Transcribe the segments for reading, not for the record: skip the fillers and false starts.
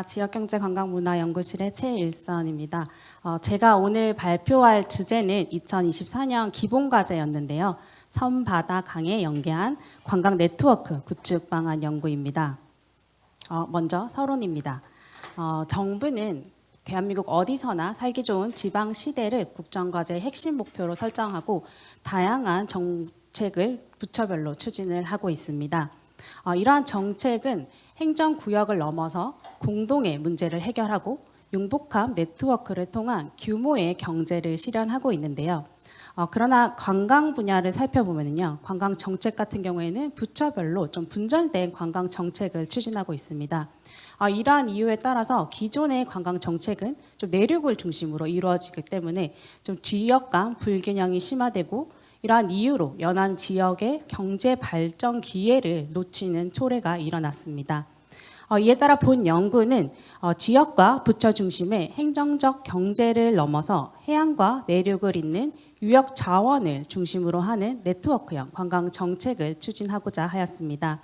반갑습니다. 지역경제관광문화연구실의 최일선입니다. 제가 오늘 발표할 주제는 2024년 기본과제였는데요. 섬, 바다, 강에 연계한 관광 네트워크 구축 방안 연구입니다. 먼저 서론입니다. 정부는 대한민국 어디서나 살기 좋은 지방 시대를 국정과제의 핵심 목표로 설정하고 다양한 정책을 부처별로 추진을 하고 있습니다. 이러한 정책은 행정구역을 넘어서 공동의 문제를 해결하고 융복합 네트워크를 통한 규모의 경제를 실현하고 있는데요. 그러나 관광 분야를 살펴보면요, 관광 정책 같은 경우에는 부처별로 좀 분절된 관광 정책을 추진하고 있습니다. 이러한 이유에 따라서 기존의 관광 정책은 좀 내륙을 중심으로 이루어지기 때문에 좀 지역 간 불균형이 심화되고 이러한 이유로 연안 지역의 경제 발전 기회를 놓치는 초래가 일어났습니다. 이에 따라 본 연구는 지역과 부처 중심의 행정적 경제를 넘어서 해안과 내륙을 잇는 유역 자원을 중심으로 하는 네트워크형 관광 정책을 추진하고자 하였습니다.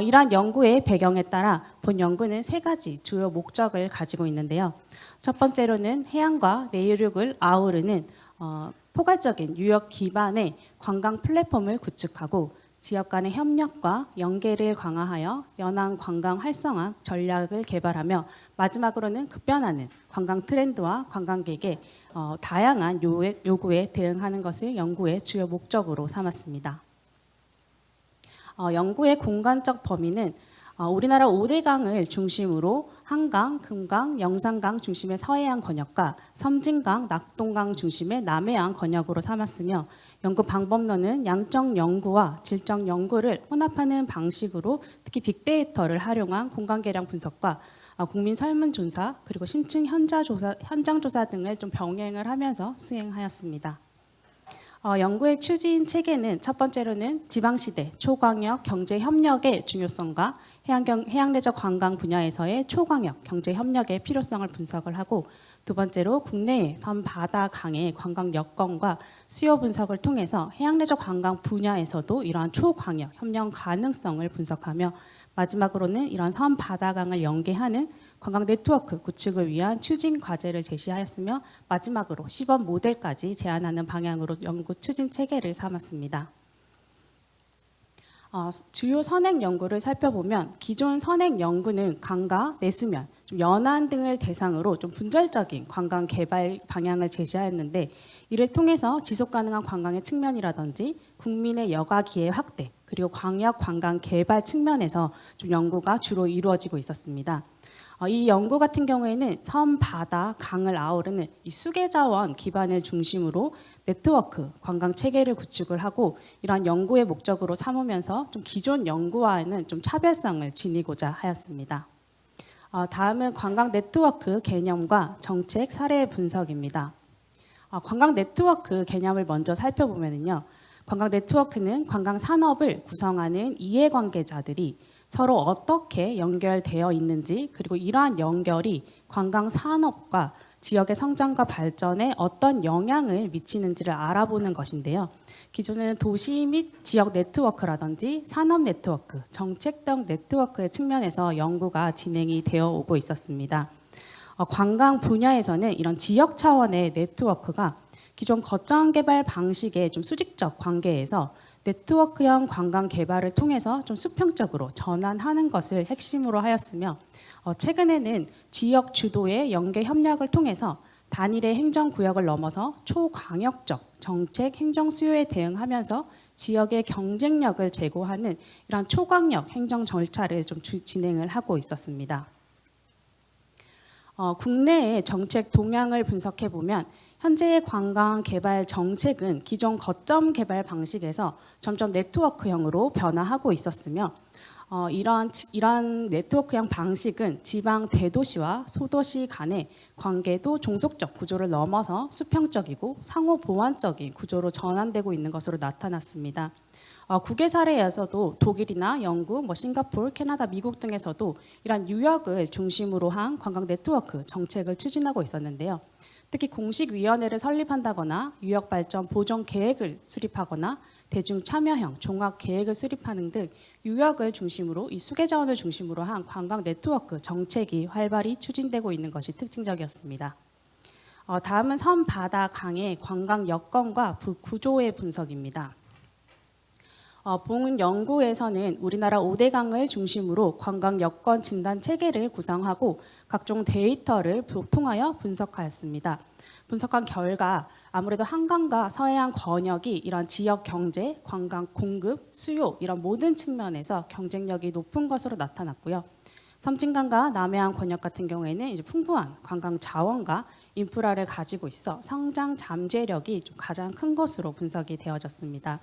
이러한 연구의 배경에 따라 본 연구는 세 가지 주요 목적을 가지고 있는데요. 첫 번째로는 해안과 내륙을 아우르는 포괄적인 유역 기반의 관광 플랫폼을 구축하고 지역 간의 협력과 연계를 강화하여 연안 관광 활성화 전략을 개발하며 마지막으로는 급변하는 관광 트렌드와 관광객의 다양한 요구에 대응하는 것을 연구의 주요 목적으로 삼았습니다. 연구의 공간적 범위는 우리나라 5대 강을 중심으로 한강, 금강, 영산강 중심의 서해안 권역과 섬진강, 낙동강 중심의 남해안 권역으로 삼았으며 연구 방법론은 양적 연구와 질적 연구를 혼합하는 방식으로 특히 빅데이터를 활용한 공간 계량 분석과 국민 설문조사 그리고 심층 현장 조사 등을 좀 병행을 하면서 수행하였습니다. 연구의 추진 체계는 첫 번째로는 지방시대 초광역 경제협력의 중요성과 해양레저 관광 분야에서의 초광역 경제협력의 필요성을 분석을 하고 두 번째로 국내의 섬, 바다, 강의 관광 여건과 수요 분석을 통해서 해양레저 관광 분야에서도 이러한 초광역 협력 가능성을 분석하며 마지막으로는 이러한 섬, 바다, 강을 연계하는 관광 네트워크 구축을 위한 추진 과제를 제시하였으며 마지막으로 시범 모델까지 제안하는 방향으로 연구 추진 체계를 삼았습니다. 주요 선행 연구를 살펴보면 기존 선행 연구는 강과 내수면, 연안 등을 대상으로 좀 분절적인 관광 개발 방향을 제시하였는데 이를 통해서 지속 가능한 관광의 측면이라든지 국민의 여가 기회 확대 그리고 광역 관광 개발 측면에서 좀 연구가 주로 이루어지고 있었습니다. 이 연구 같은 경우에는 섬, 바다, 강을 아우르는 이 수계자원 기반을 중심으로 네트워크, 관광 체계를 구축을 하고 이러한 연구의 목적으로 삼으면서 좀 기존 연구와는 좀 차별성을 지니고자 하였습니다. 다음은 관광 네트워크 개념과 정책 사례 분석입니다. 관광 네트워크 개념을 먼저 살펴보면요, 관광 네트워크는 관광 산업을 구성하는 이해관계자들이 서로 어떻게 연결되어 있는지 그리고 이러한 연결이 관광 산업과 지역의 성장과 발전에 어떤 영향을 미치는지를 알아보는 것인데요. 기존에는 도시 및 지역 네트워크라든지 산업 네트워크, 정책 등 네트워크의 측면에서 연구가 진행이 되어 오고 있었습니다. 관광 분야에서는 이런 지역 차원의 네트워크가 기존 거점 개발 방식의 좀 수직적 관계에서 네트워크형 관광 개발을 통해서 좀 수평적으로 전환하는 것을 핵심으로 하였으며 최근에는 지역 주도의 연계 협력을 통해서 단일의 행정구역을 넘어서 초광역적 정책 행정 수요에 대응하면서 지역의 경쟁력을 제고하는 이런 초광역 행정 절차를 좀 진행을 하고 있었습니다. 국내의 정책 동향을 분석해 보면 현재의 관광 개발 정책은 기존 거점 개발 방식에서 점점 네트워크형으로 변화하고 있었으며 이러한 네트워크형 방식은 지방 대도시와 소도시 간의 관계도 종속적 구조를 넘어서 수평적이고 상호 보완적인 구조로 전환되고 있는 것으로 나타났습니다. 국외 사례에서도 독일이나 영국, 싱가포르, 캐나다, 미국 등에서도 이러한 유역을 중심으로 한 관광 네트워크 정책을 추진하고 있었는데요. 특히 공식위원회를 설립한다거나 유역발전 보존 계획을 수립하거나 대중 참여형 종합 계획을 수립하는 등 유역을 중심으로 이 수계 자원을 중심으로 한 관광 네트워크 정책이 활발히 추진되고 있는 것이 특징적이었습니다. 다음은 섬, 바다, 강의 관광 여건과 구조의 분석입니다. 본 연구에서는 우리나라 5대 강을 중심으로 관광 여건 진단 체계를 구성하고 각종 데이터를 통하여 분석하였습니다. 분석한 결과 아무래도 한강과 서해안 권역이 이런 지역 경제, 관광 공급, 수요 이런 모든 측면에서 경쟁력이 높은 것으로 나타났고요. 섬진강과 남해안 권역 같은 경우에는 이제 풍부한 관광 자원과 인프라를 가지고 있어 성장 잠재력이 좀 가장 큰 것으로 분석이 되어졌습니다.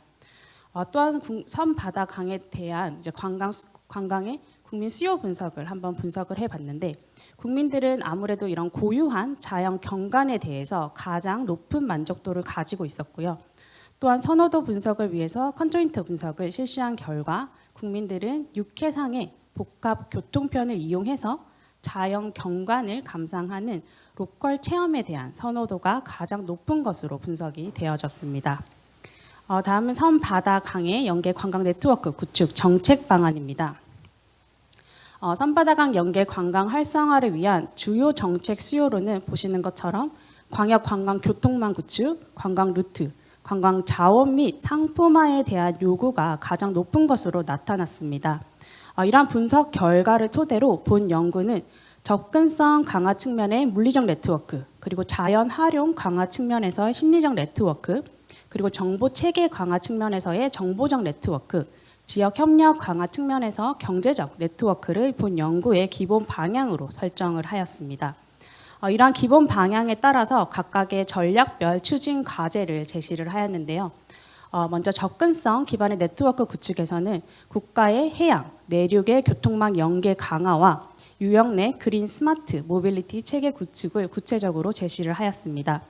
또한 섬, 바다, 강에 대한 이제 관광의 국민 수요 분석을 한번 분석을 해봤는데 국민들은 아무래도 이런 고유한 자연 경관에 대해서 가장 높은 만족도를 가지고 있었고요. 또한 선호도 분석을 위해서 컨조인트 분석을 실시한 결과 국민들은 육해상의 복합 교통편을 이용해서 자연 경관을 감상하는 로컬 체험에 대한 선호도가 가장 높은 것으로 분석이 되어졌습니다. 다음은 섬, 바다, 강의 연계 관광 네트워크 구축 정책 방안입니다. 섬바다강 연계 관광 활성화를 위한 주요 정책 수요로는 보시는 것처럼 광역 관광 교통망 구축, 관광 루트, 관광 자원 및 상품화에 대한 요구가 가장 높은 것으로 나타났습니다. 이러한 분석 결과를 토대로 본 연구는 접근성 강화 측면의 물리적 네트워크, 그리고 자연 활용 강화 측면에서의 심리적 네트워크, 그리고 정보 체계 강화 측면에서의 정보적 네트워크, 지역 협력 강화 측면에서 경제적 네트워크를 본 연구의 기본 방향으로 설정을 하였습니다. 이러한 기본 방향에 따라서 각각의 전략별 추진 과제를 제시를 하였는데요. 먼저 접근성 기반의 네트워크 구축에서는 국가의 해양, 내륙의 교통망 연계 강화와 유역 내 그린 스마트 모빌리티 체계 구축을 구체적으로 제시를 하였습니다.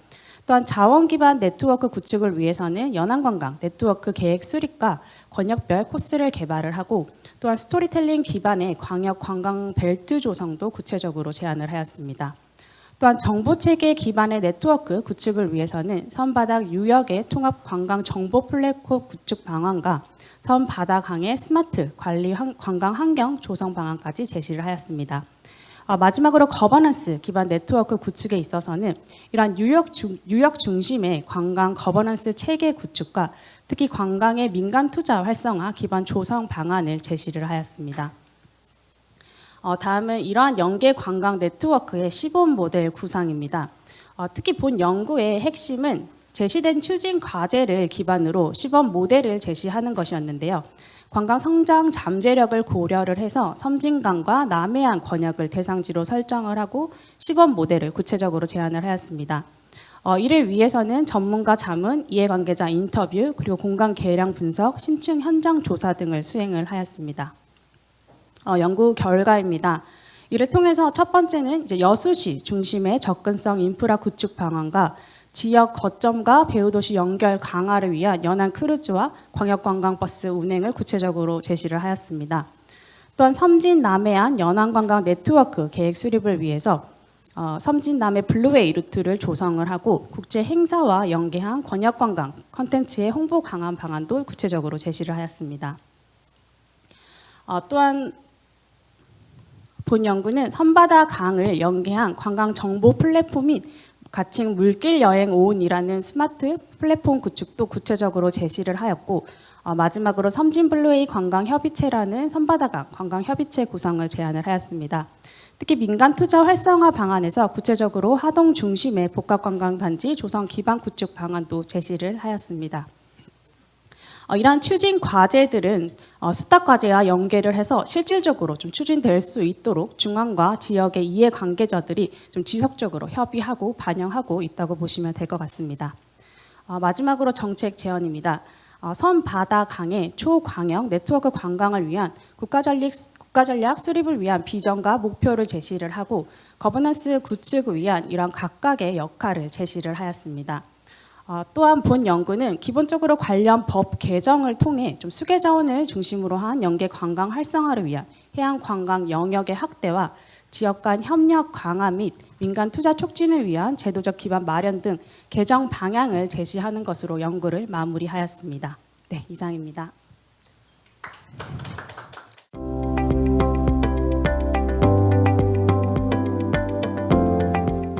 또한 자원 기반 네트워크 구축을 위해서는 연안관광 네트워크 계획 수립과 권역별 코스를 개발을 하고 또한 스토리텔링 기반의 광역 관광 벨트 조성도 구체적으로 제안을 하였습니다. 또한 정보체계 기반의 네트워크 구축을 위해서는 섬바닥 유역의 통합 관광 정보 플랫폼 구축 방안과 섬바다강의 스마트 관리 관광 환경 조성 방안까지 제시를 하였습니다. 마지막으로 거버넌스 기반 네트워크 구축에 있어서는 이러한 유역 중심의 관광 거버넌스 체계 구축과 특히 관광의 민간 투자 활성화 기반 조성 방안을 제시를 하였습니다. 다음은 이러한 연계 관광 네트워크의 시범 모델 구상입니다. 특히 본 연구의 핵심은 제시된 추진 과제를 기반으로 시범 모델을 제시하는 것이었는데요. 관광 성장 잠재력을 고려를 해서 섬진강과 남해안 권역을 대상지로 설정을 하고 시범 모델을 구체적으로 제안을 하였습니다. 이를 위해서는 전문가 자문, 이해관계자 인터뷰, 그리고 공간 계량 분석, 심층 현장 조사 등을 수행을 하였습니다. 연구 결과입니다. 이를 통해서 첫 번째는 이제 여수시 중심의 접근성 인프라 구축 방안과 지역 거점과 배후도시 연결 강화를 위한 연안 크루즈와 광역관광버스 운행을 구체적으로 제시를 하였습니다. 또한 섬진 남해안 연안관광 네트워크 계획 수립을 위해서 섬진 남해 블루웨이 루트를 조성을 하고 국제 행사와 연계한 권역관광 콘텐츠의 홍보 강화 방안도 구체적으로 제시를 하였습니다. 또한 본 연구는 섬바다 강을 연계한 관광 정보 플랫폼 및 가칭 물길 여행 오운이라는 스마트 플랫폼 구축도 구체적으로 제시를 하였고 마지막으로 섬진 블루웨이 관광협의체라는 섬바다강 관광협의체 구성을 제안을 하였습니다. 특히 민간 투자 활성화 방안에서 구체적으로 하동 중심의 복합관광단지 조성 기반 구축 방안도 제시를 하였습니다. 이러한 추진 과제들은 수탁 과제와 연계를 해서 실질적으로 좀 추진될 수 있도록 중앙과 지역의 이해관계자들이 좀 지속적으로 협의하고 반영하고 있다고 보시면 될 것 같습니다. 마지막으로 정책 제언입니다. 섬, 바다, 강의 초광역 네트워크 관광을 위한 국가전략 수립을 위한 비전과 목표를 제시를 하고 거버넌스 구축을 위한 이런 각각의 역할을 제시를 하였습니다. 또한 본 연구는 기본적으로 관련 법 개정을 통해 좀 수계 자원을 중심으로 한 연계 관광 활성화를 위한 해양 관광 영역의 확대와 지역 간 협력 강화 및 민간 투자 촉진을 위한 제도적 기반 마련 등 개정 방향을 제시하는 것으로 연구를 마무리하였습니다. 네, 이상입니다.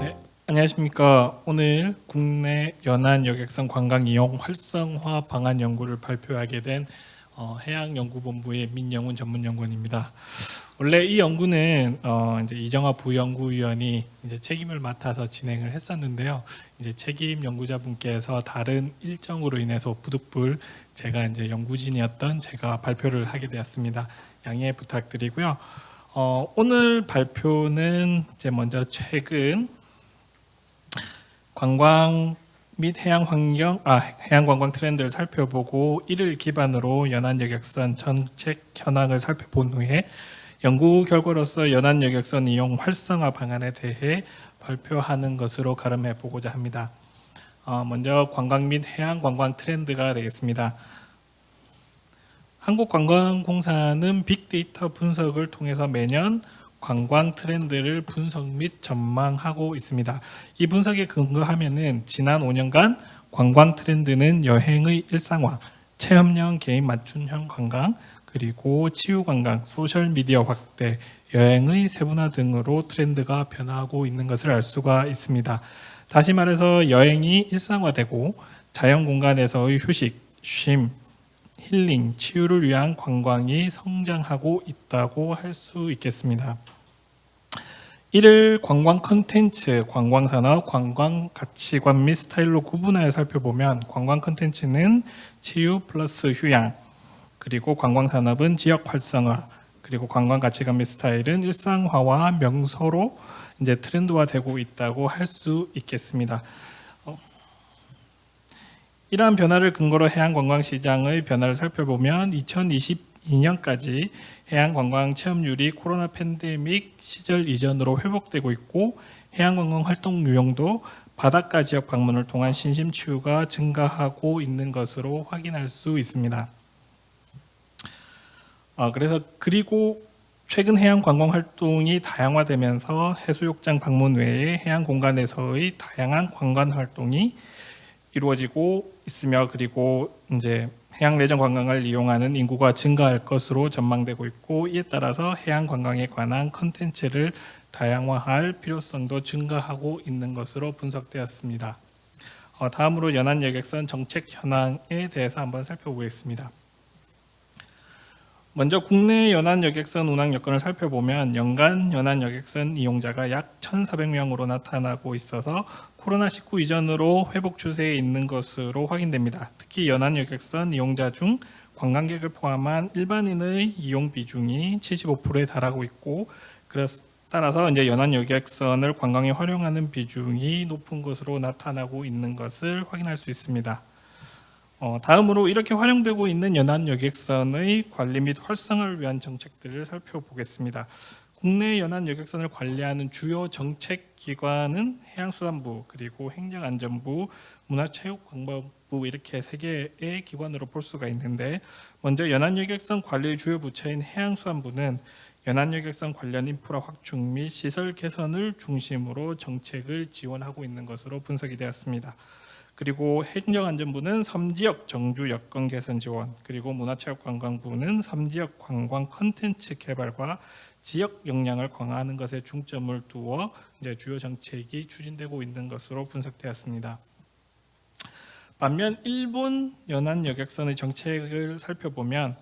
네, 안녕하십니까. 오늘 국내 연안 여객선 관광 이용 활성화 방안 연구를 발표하게 된 해양연구본부의 민영훈 전문연구원입니다. 원래 이 연구는 이제 이정화 부연구위원이 이제 책임을 맡아서 진행을 했었는데요. 이제 책임 연구자분께서 다른 일정으로 인해서 부득불 제가 이제 연구진이었던 제가 발표를 하게 되었습니다. 양해 부탁드리고요. 오늘 발표는 이제 먼저 최근 관광 및 해양 관광 트렌드를 살펴보고 이를 기반으로 연안 여객선 정책 현황을 살펴본 후에 연구 결과로서 연안 여객선 이용 활성화 방안에 대해 발표하는 것으로 가름해 보고자 합니다. 먼저 관광 및 해양 관광 트렌드가 되겠습니다. 한국관광공사는 빅데이터 분석을 통해서 매년 관광 트렌드를 분석 및 전망하고 있습니다. 이 분석에 근거하면은 지난 5년간 관광 트렌드는 여행의 일상화, 체험형 개인 맞춤형 관광, 그리고 치유 관광, 소셜 미디어 확대, 여행의 세분화 등으로 트렌드가 변화하고 있는 것을 알 수가 있습니다. 다시 말해서 여행이 일상화되고 자연 공간에서의 휴식, 쉼, 힐링, 치유를 위한 관광이 성장하고 있다고 할 수 있겠습니다. 이를 관광 컨텐츠, 관광 산업, 관광 가치관 및 스타일로 구분하여 살펴보면 관광 컨텐츠는 치유 플러스 휴양, 그리고 관광 산업은 지역 활성화, 그리고 관광 가치관 및 스타일은 일상화와 명소로 이제 트렌드화되고 있다고 할 수 있겠습니다. 이러한 변화를 근거로 해양관광시장의 변화를 살펴보면 2022년까지 해양관광 체험률이 코로나 팬데믹 시절 이전으로 회복되고 있고 해양관광 활동 유형도 바닷가 지역 방문을 통한 신심치유가 증가하고 있는 것으로 확인할 수 있습니다. 그리고 최근 해양관광 활동이 다양화되면서 해수욕장 방문 외에 해양공간에서의 다양한 관광 활동이 이루어지고 있으며 그리고 이제 해양 레저 관광을 이용하는 인구가 증가할 것으로 전망되고 있고 이에 따라서 해양 관광에 관한 컨텐츠를 다양화할 필요성도 증가하고 있는 것으로 분석되었습니다. 다음으로 연안 여객선 정책 현황에 대해서 한번 살펴보겠습니다. 먼저 국내 연안 여객선 운항 여건을 살펴보면 연간 연안 여객선 이용자가 약 1,400명으로 나타나고 있어서 코로나19 이전으로 회복 추세에 있는 것으로 확인됩니다. 특히 연안 여객선 이용자 중 관광객을 포함한 일반인의 이용 비중이 75%에 달하고 있고 따라서 이제 연안 여객선을 관광에 활용하는 비중이 높은 것으로 나타나고 있는 것을 확인할 수 있습니다. 다음으로 이렇게 활용되고 있는 연안 여객선의 관리 및 활성화를 위한 정책들을 살펴보겠습니다. 국내 연안 여객선을 관리하는 주요 정책 기관은 해양수산부, 그리고 행정안전부, 문화체육관광부 이렇게 세 개의 기관으로 볼 수가 있는데 먼저 연안 여객선 관리의 주요 부처인 해양수산부는 연안 여객선 관련 인프라 확충 및 시설 개선을 중심으로 정책을 지원하고 있는 것으로 분석이 되었습니다. 그리고 행정안전부는 섬지역 정주 여건 개선 지원, 그리고 문화체육관광부는 섬지역 관광 컨텐츠 개발과 지역 역량을 강화하는 것에 중점을 두어 이제 주요 정책이 추진되고 있는 것으로 분석되었습니다. 반면 일본 연안 여객선의 정책을 살펴보면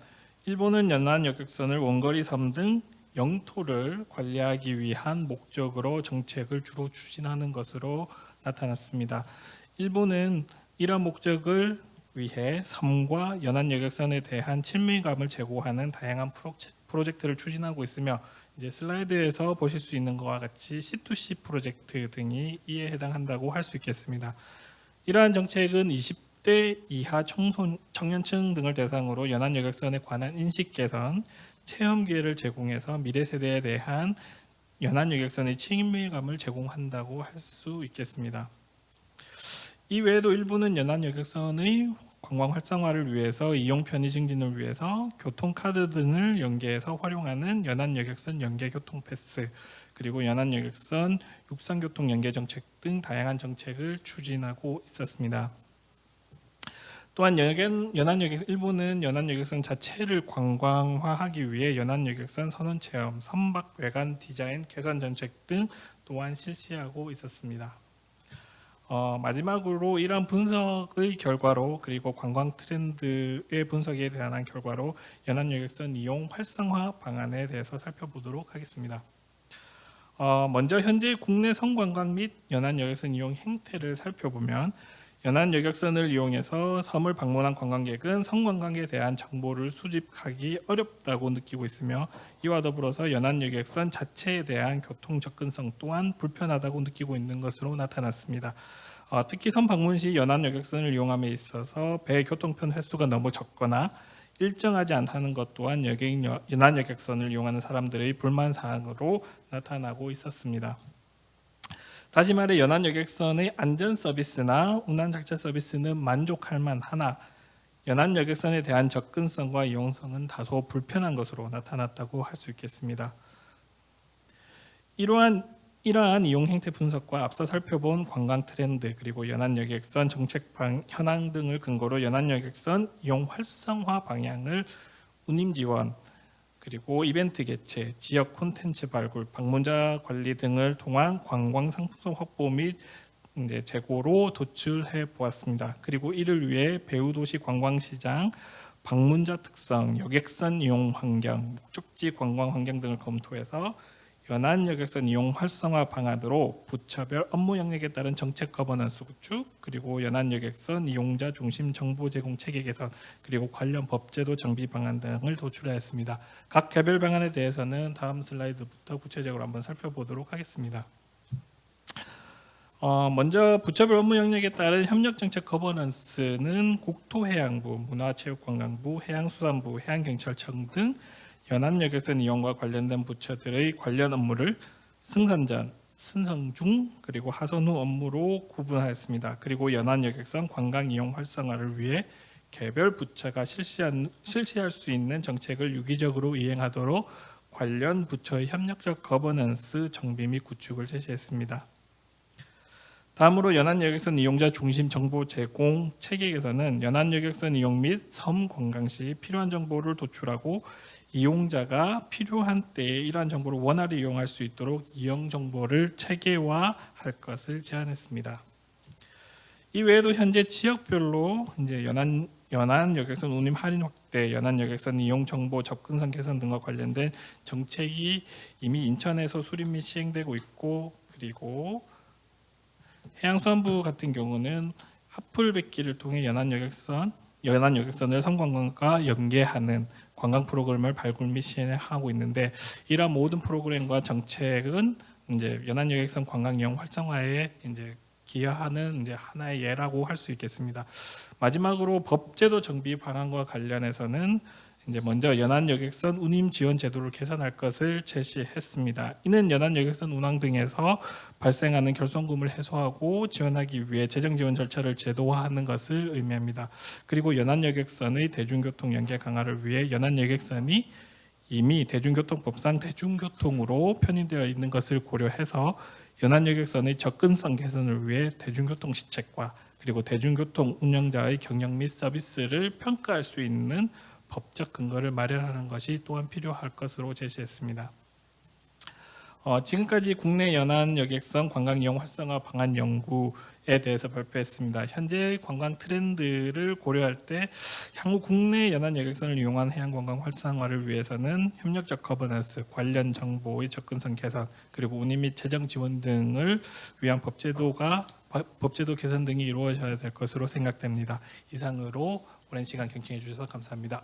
일본은 연안 여객선을 원거리 섬 등 영토를 관리하기 위한 목적으로 정책을 주로 추진하는 것으로 나타났습니다. 일본은 이러한 목적을 위해 섬과 연안 여객선에 대한 친밀감을 제고하는 다양한 프로젝트를 추진하고 있으며 이제 슬라이드에서 보실 수 있는 것과 같이 C2C 프로젝트 등이 이에 해당한다고 할 수 있겠습니다. 이러한 정책은 20대 이하 청년층 등을 대상으로 연안 여객선에 관한 인식 개선, 체험 기회를 제공해서 미래 세대에 대한 연안 여객선의 친밀감을 제공한다고 할 수 있겠습니다. 이 외에도 일부는 연안 여객선의 관광 활성화를 위해서 이용 편의 증진을 위해서 교통카드 등을 연계해서 활용하는 연안 여객선 연계 교통 패스, 그리고 연안 여객선 육상교통 연계 정책 등 다양한 정책을 추진하고 있었습니다. 또한 일부는 연안여객선 자체를 관광화하기 위해 연안여객선 선원체험, 선박 외관 디자인 개선 정책 등 또한 실시하고 있었습니다. 마지막으로 이러한 분석의 결과로 그리고 관광 트렌드의 분석에 대한 결과로 연안여객선 이용 활성화 방안에 대해서 살펴보도록 하겠습니다. 먼저 현재 국내 성관광 및 연안여객선 이용 행태를 살펴보면 연안여객선을 이용해서 섬을 방문한 관광객은 성관광에 대한 정보를 수집하기 어렵다고 느끼고 있으며 이와 더불어서 연안여객선 자체에 대한 교통 접근성 또한 불편하다고 느끼고 있는 것으로 나타났습니다. 특히 섬 방문 시 연안여객선을 이용함에 있어서 배 교통편 횟수가 너무 적거나 일정하지 않다는 것 또한 연안여객선을 이용하는 사람들의 불만 사항으로 나타나고 있었습니다. 다시 말해 연안여객선의 안전 서비스나 운항 자체 서비스는 만족할 만하나 연안여객선에 대한 접근성과 이용성은 다소 불편한 것으로 나타났다고 할 수 있겠습니다. 이러한 이용 행태 분석과 앞서 살펴본 관광 트렌드 그리고 연안여객선 정책 현황 등을 근거로 연안여객선 이용 활성화 방향을 운임 지원 그리고 이벤트 개최, 지역 콘텐츠 발굴, 방문자 관리 등을 통한 관광 상품성 확보 및 재고로 도출해 보았습니다. 그리고 이를 위해 배후도시 관광시장, 방문자 특성, 여객선 이용 환경, 목적지 관광 환경 등을 검토해서 연안여객선 이용 활성화 방안으로 부처별 업무 영역에 따른 정책 거버넌스 구축, 그리고 연안여객선 이용자 중심 정보 제공 체계 개선, 그리고 관련 법제도 정비 방안 등을 도출하였습니다. 각 개별 방안에 대해서는 다음 슬라이드부터 구체적으로 한번 살펴보도록 하겠습니다. 먼저 부처별 업무 영역에 따른 협력정책 거버넌스는 국토해양부, 문화체육관광부, 해양수산부, 해양경찰청 등 연안여객선 이용과 관련된 부처들의 관련 업무를 승선 전, 승선 중, 그리고 하선 후 업무로 구분하였습니다. 그리고 연안여객선 관광 이용 활성화를 위해 개별 부처가 실시할 수 있는 정책을 유기적으로 이행하도록 관련 부처의 협력적 거버넌스 정비 및 구축을 제시했습니다. 다음으로 연안여객선 이용자 중심 정보 제공 체계 개선은 연안여객선 이용 및 섬 관광 시 필요한 정보를 도출하고 이용자가 필요한 때에 이러한 정보를 원활히 이용할 수 있도록 이용 정보를 체계화할 것을 제안했습니다. 이 외에도 현재 지역별로 이제 연안여객선 운임 할인 확대, 연안여객선 이용 정보 접근성 개선 등과 관련된 정책이 이미 인천에서 수립 및 시행되고 있고, 그리고 해양수산부 같은 경우는 하풀백기를 통해 연안여객선을 섬관광과 연계하는 관광 프로그램을 발굴 및 시행하고 있는데 이러한 모든 프로그램과 정책은 이제 연안여객선 관광 이용 활성화에 이제 기여하는 이제 하나의 예라고 할 수 있겠습니다. 마지막으로 법제도 정비 방안과 관련해서는 이제 먼저 연안여객선 운임 지원 제도를 개선할 것을 제시했습니다. 이는 연안여객선 운항 등에서 발생하는 결손금을 해소하고 지원하기 위해 재정 지원 절차를 제도화하는 것을 의미합니다. 그리고 연안여객선의 대중교통 연계 강화를 위해 연안여객선이 이미 대중교통법상 대중교통으로 편입되어 있는 것을 고려해서 연안여객선의 접근성 개선을 위해 대중교통 시책과 그리고 대중교통 운영자의 경영 및 서비스를 평가할 수 있는 법적 근거를 마련하는 것이 또한 필요할 것으로 제시했습니다. 지금까지 국내 연안여객선 관광 이용 활성화 방안 연구에 대해서 발표했습니다. 현재 관광 트렌드를 고려할 때 향후 국내 연안여객선을 이용한 해양관광 활성화를 위해서는 협력적 거버넌스, 관련 정보의 접근성 개선, 그리고 운임 및 재정 지원 등을 위한 법제도 개선 등이 이루어져야 될 것으로 생각됩니다. 이상으로 오랜 시간 경청해 주셔서 감사합니다.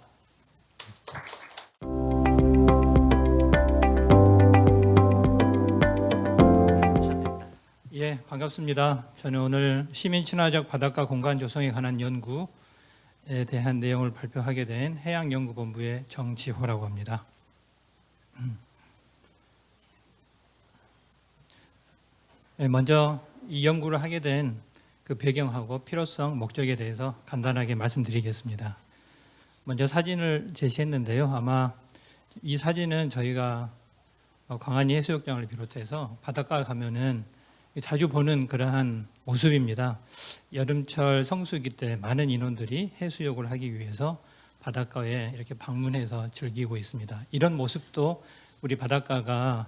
예, 반갑습니다. 저는 오늘 시민 친화적 바닷가 공간 조성에 관한 연구에 대한 내용을 발표하게 된 해양연구본부의 정지호라고 합니다. 먼저 이 연구를 하게 된 그 배경하고 필요성, 목적에 대해서 간단하게 말씀드리겠습니다. 먼저 사진을 제시했는데요. 아마 이 사진은 저희가 광안리 해수욕장을 비롯해서 바닷가 가면은 자주 보는 그러한 모습입니다. 여름철 성수기 때 많은 인원들이 해수욕을 하기 위해서 바닷가에 이렇게 방문해서 즐기고 있습니다. 이런 모습도 우리 바닷가가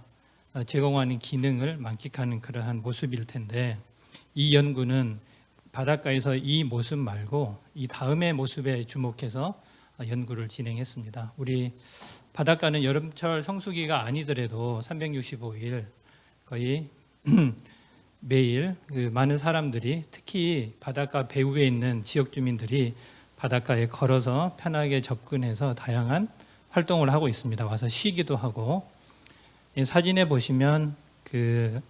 제공하는 기능을 만끽하는 그러한 모습일 텐데, 이 연구는 바닷가에서 이 모습 말고 이 다음의 모습에 주목해서 연구를 진행했습니다. 우리 바닷가는 여름철 성수기가 아니더라도 365일 거의 매일 많은 사람들이, 특히 바닷가 배후에 있는 지역 주민들이 바닷가에 걸어서 편하게 접근해서 다양한 활동을 하고 있습니다. 와서 쉬기도 하고, 이 사진에 보시면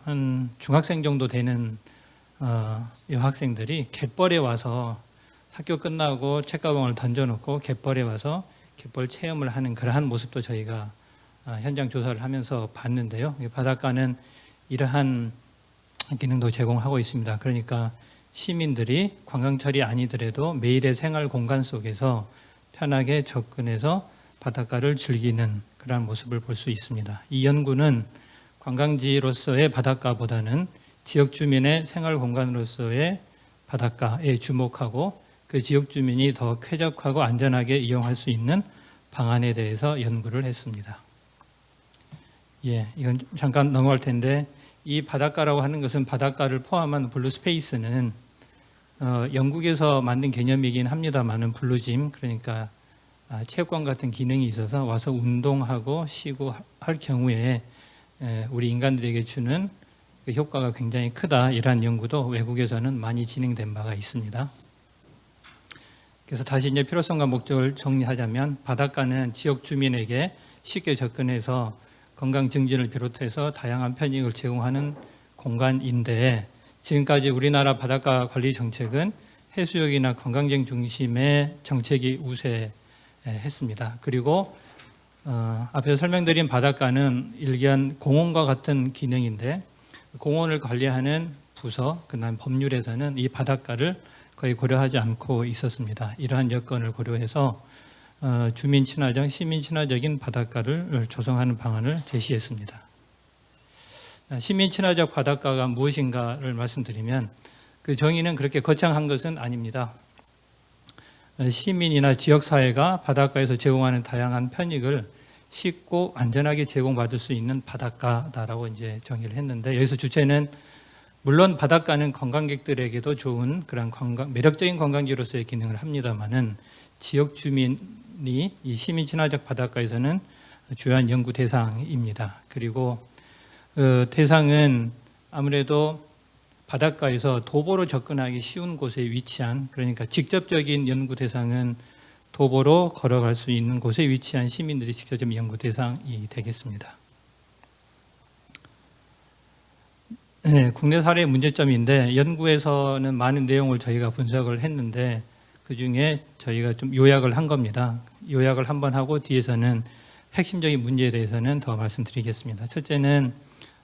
한 중학생 정도 되는 여학생들이 갯벌에 와서 학교 끝나고 책가방을 던져놓고 갯벌에 와서 갯벌 체험을 하는 그러한 모습도 저희가 현장 조사를 하면서 봤는데요. 바닷가는 이러한 기능도 제공하고 있습니다. 그러니까 시민들이 관광철이 아니더라도 매일의 생활 공간 속에서 편하게 접근해서 바닷가를 즐기는 그러한 모습을 볼 수 있습니다. 이 연구는 관광지로서의 바닷가보다는 지역 주민의 생활 공간으로서의 바닷가에 주목하고, 그 지역 주민이 더 쾌적하고 안전하게 이용할 수 있는 방안에 대해서 연구를 했습니다. 이건 잠깐 넘어갈 텐데, 이 바닷가라고 하는 것은 바닷가를 포함한 블루 스페이스는 영국에서 만든 개념이긴 합니다만은 블루짐, 그러니까 체육관 같은 기능이 있어서 와서 운동하고 쉬고 할 경우에 우리 인간들에게 주는 그 효과가 굉장히 크다, 이러한 연구도 외국에서는 많이 진행된 바가 있습니다. 그래서 다시 이제 필요성과 목적을 정리하자면, 바닷가는 지역 주민에게 쉽게 접근해서 건강 증진을 비롯해서 다양한 편익을 제공하는 공간인데, 지금까지 우리나라 바닷가 관리 정책은 해수욕이나 관광객 중심의 정책이 우세했습니다. 그리고 앞에서 설명드린 바닷가는 일견 공원과 같은 기능인데, 공원을 관리하는 부서, 그다음 법률에서는 이 바닷가를 거의 고려하지 않고 있었습니다. 이러한 여건을 고려해서 주민 친화적, 시민 친화적인 바닷가를 조성하는 방안을 제시했습니다. 시민 친화적 바닷가가 무엇인가를 말씀드리면, 그 정의는 그렇게 거창한 것은 아닙니다. 시민이나 지역사회가 바닷가에서 제공하는 다양한 편익을 쉽고 안전하게 제공받을 수 있는 바닷가다라고 이제 정의를 했는데, 여기서 주체는 물론 바닷가는 관광객들에게도 좋은 그런 매력적인 관광지로서의 기능을 합니다만은, 지역 주민이 이 시민 친화적 바닷가에서는 주요한 연구 대상입니다. 그리고 대상은 아무래도 바닷가에서 도보로 접근하기 쉬운 곳에 위치한, 그러니까 직접적인 연구 대상은 도보로 걸어갈 수 있는 곳에 위치한 시민들이 직접적인 연구 대상이 되겠습니다. 국내 사례 문제점인데, 연구에서는 많은 내용을 저희가 분석을 했는데 그 중에 저희가 좀 요약을 한 겁니다. 요약을 한번 하고 뒤에서는 핵심적인 문제에 대해서는 더 말씀드리겠습니다. 첫째는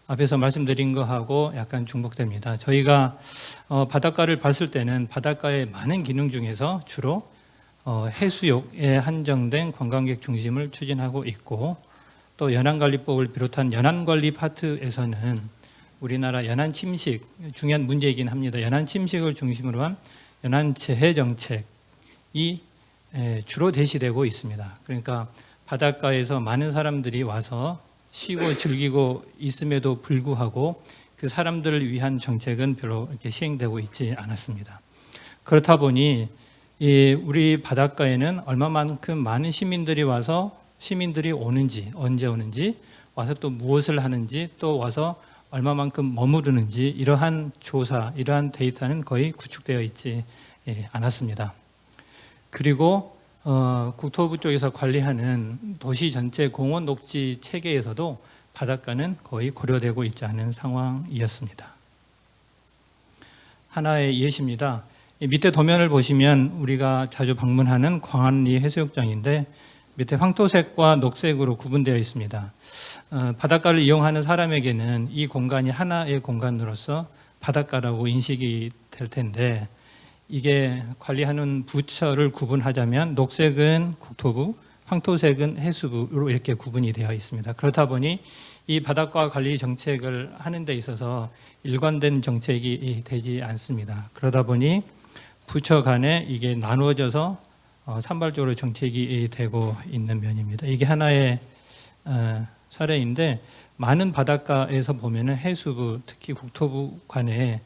앞에서 말씀드린 거하고 약간 중복됩니다. 저희가 바닷가를 봤을 때는 바닷가의 많은 기능 중에서 주로 해수욕에 한정된 관광객 중심을 추진하고 있고, 또 연안관리법을 비롯한 연안관리 파트에서는 우리나라 연안 침식, 중요한 문제이긴 합니다. 연안 침식을 중심으로 한 연안 재해 정책이 주로 대시되고 있습니다. 그러니까 바닷가에서 많은 사람들이 와서 쉬고 즐기고 있음에도 불구하고 그 사람들을 위한 정책은 별로 이렇게 시행되고 있지 않았습니다. 그렇다 보니 우리 바닷가에는 얼마만큼 많은 시민들이 와서, 시민들이 오는지, 언제 오는지, 와서 또 무엇을 하는지, 또 와서 얼마만큼 머무르는지, 이러한 조사, 이러한 데이터는 거의 구축되어 있지 않았습니다. 그리고 국토부 쪽에서 관리하는 도시 전체 공원 녹지 체계에서도 바닷가는 거의 고려되고 있지 않은 상황이었습니다. 하나의 예시입니다. 밑에 도면을 보시면 우리가 자주 방문하는 광안리 해수욕장인데, 밑에 황토색과 녹색으로 구분되어 있습니다. 바닷가를 이용하는 사람에게는 이 공간이 하나의 공간으로서 바닷가라고 인식이 될 텐데, 이게 관리하는 부처를 구분하자면 녹색은 국토부, 황토색은 해수부로 이렇게 구분이 되어 있습니다. 그렇다 보니 이 바닷가 관리 정책을 하는 데 있어서 일관된 정책이 되지 않습니다. 그러다 보니 부처 간에 이게 나누어져서 산발적으로 정책이 되고 있는 면입니다. 이게 하나의 사례인데, 많은 바닷가에서 보면은 해수부, 특히 국토부 간에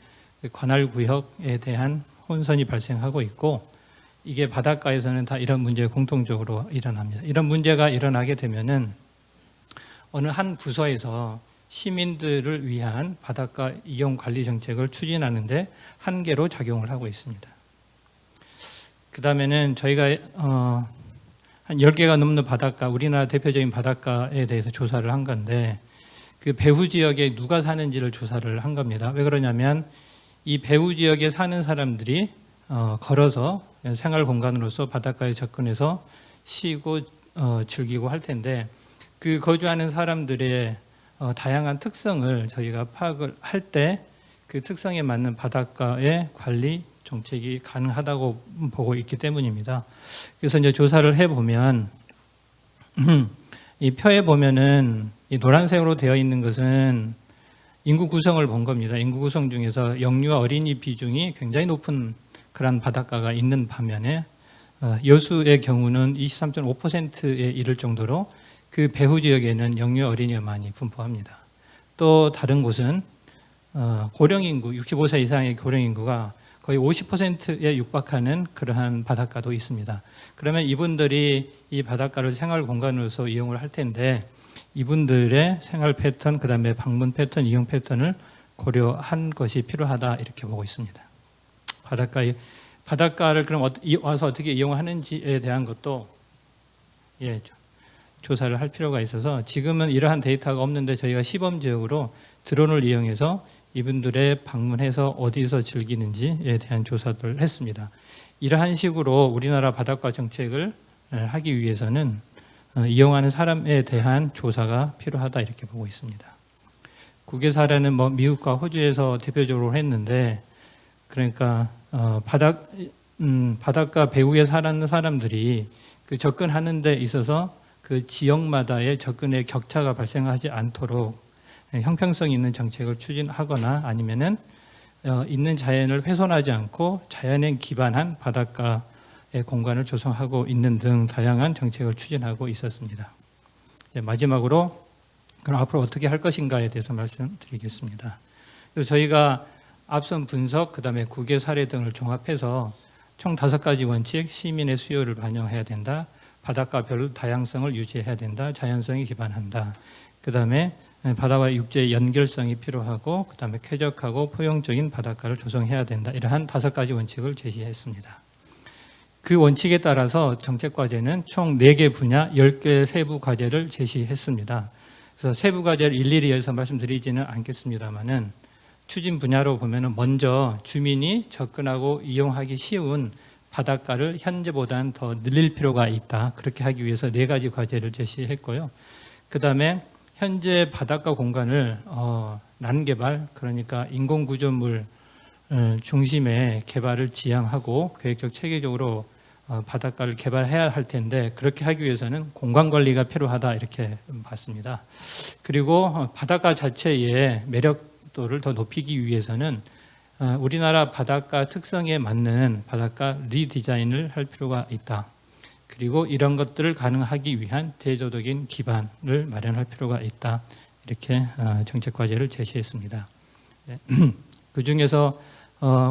관할 구역에 대한 혼선이 발생하고 있고, 이게 바닷가에서는 다 이런 문제가 공통적으로 일어납니다. 이런 문제가 일어나게 되면은 어느 한 부서에서 시민들을 위한 바닷가 이용 관리 정책을 추진하는데 한계로 작용을 하고 있습니다. 그 다음에는 저희가 한 10개가 넘는 바닷가, 우리나라 대표적인 바닷가에 대해서 조사를 한 건데, 그 배후 지역에 누가 사는지를 조사를 한 겁니다. 왜 그러냐면 이 배후 지역에 사는 사람들이 걸어서 생활 공간으로서 바닷가에 접근해서 쉬고 즐기고 할 텐데, 그 거주하는 사람들의 다양한 특성을 저희가 파악을 할 때 그 특성에 맞는 바닷가의 관리 정책이 가능하다고 보고 있기 때문입니다. 그래서 이제 조사를 해보면 이 표에 보면은 이 노란색으로 되어 있는 것은 인구 구성을 본 겁니다. 인구 구성 중에서 영유아 어린이 비중이 굉장히 높은 그런 바닷가가 있는 반면에 여수의 경우는 23.5%에 이를 정도로 그 배후 지역에는 영유아 어린이가 많이 분포합니다. 또 다른 곳은 고령 인구, 65세 이상의 고령 인구가 거의 50%에 육박하는 그러한 바닷가도 있습니다. 그러면 이분들이 이 바닷가를 생활 공간으로서 이용을 할 텐데, 이분들의 생활 패턴, 그 다음에 방문 패턴, 이용 패턴을 고려한 것이 필요하다, 이렇게 보고 있습니다. 바닷가를 그럼 와서 어떻게 이용하는지에 대한 것도 조사를 할 필요가 있어서, 지금은 이러한 데이터가 없는데 저희가 시범 지역으로 드론을 이용해서 이분들의 방문해서 어디서 즐기는지에 대한 조사를 했습니다. 이러한 식으로 우리나라 바닷가 정책을 하기 위해서는 이용하는 사람에 대한 조사가 필요하다, 이렇게 보고 있습니다. 국외 사례는 미국과 호주에서 대표적으로 했는데, 그러니까 바닷가 배후에 사는 사람들이 그 접근하는 데 있어서 그 지역마다의 접근의 격차가 발생하지 않도록 형평성 있는 정책을 추진하거나, 아니면은 있는 자연을 훼손하지 않고 자연에 기반한 바닷가의 공간을 조성하고 있는 등 다양한 정책을 추진하고 있었습니다. 마지막으로 그럼 앞으로 어떻게 할 것인가에 대해서 말씀드리겠습니다. 그래서 저희가 앞선 분석, 그 다음에 국외 사례 등을 종합해서 총 5가지 원칙: 시민의 수요를 반영해야 된다, 바닷가별 다양성을 유지해야 된다, 자연성에 기반한다, 그 다음에 바다와 육지의 연결성이 필요하고, 그 다음에 쾌적하고 포용적인 바닷가를 조성해야 된다, 이러한 5가지 원칙을 제시했습니다. 그 원칙에 따라서 정책과제는 총 4개 분야 10개 세부 과제를 제시했습니다. 그래서 세부 과제를 일일이 여기서 말씀드리지는 않겠습니다만은, 추진 분야로 보면은 먼저 주민이 접근하고 이용하기 쉬운 바닷가를 현재보다는 더 늘릴 필요가 있다, 그렇게 하기 위해서 4가지 과제를 제시했고요. 그 다음에 현재 바닷가 공간을 난개발, 그러니까 인공구조물 중심의 개발을 지향하고 계획적 체계적으로 바닷가를 개발해야 할 텐데, 그렇게 하기 위해서는 공간관리가 필요하다, 이렇게 봤습니다. 그리고 바닷가 자체의 매력도를 더 높이기 위해서는 우리나라 바닷가 특성에 맞는 바닷가 리디자인을 할 필요가 있다. 그리고 이런 것들을 가능하기 위한 제도적인 기반을 마련할 필요가 있다, 이렇게 정책 과제를 제시했습니다. 그 중에서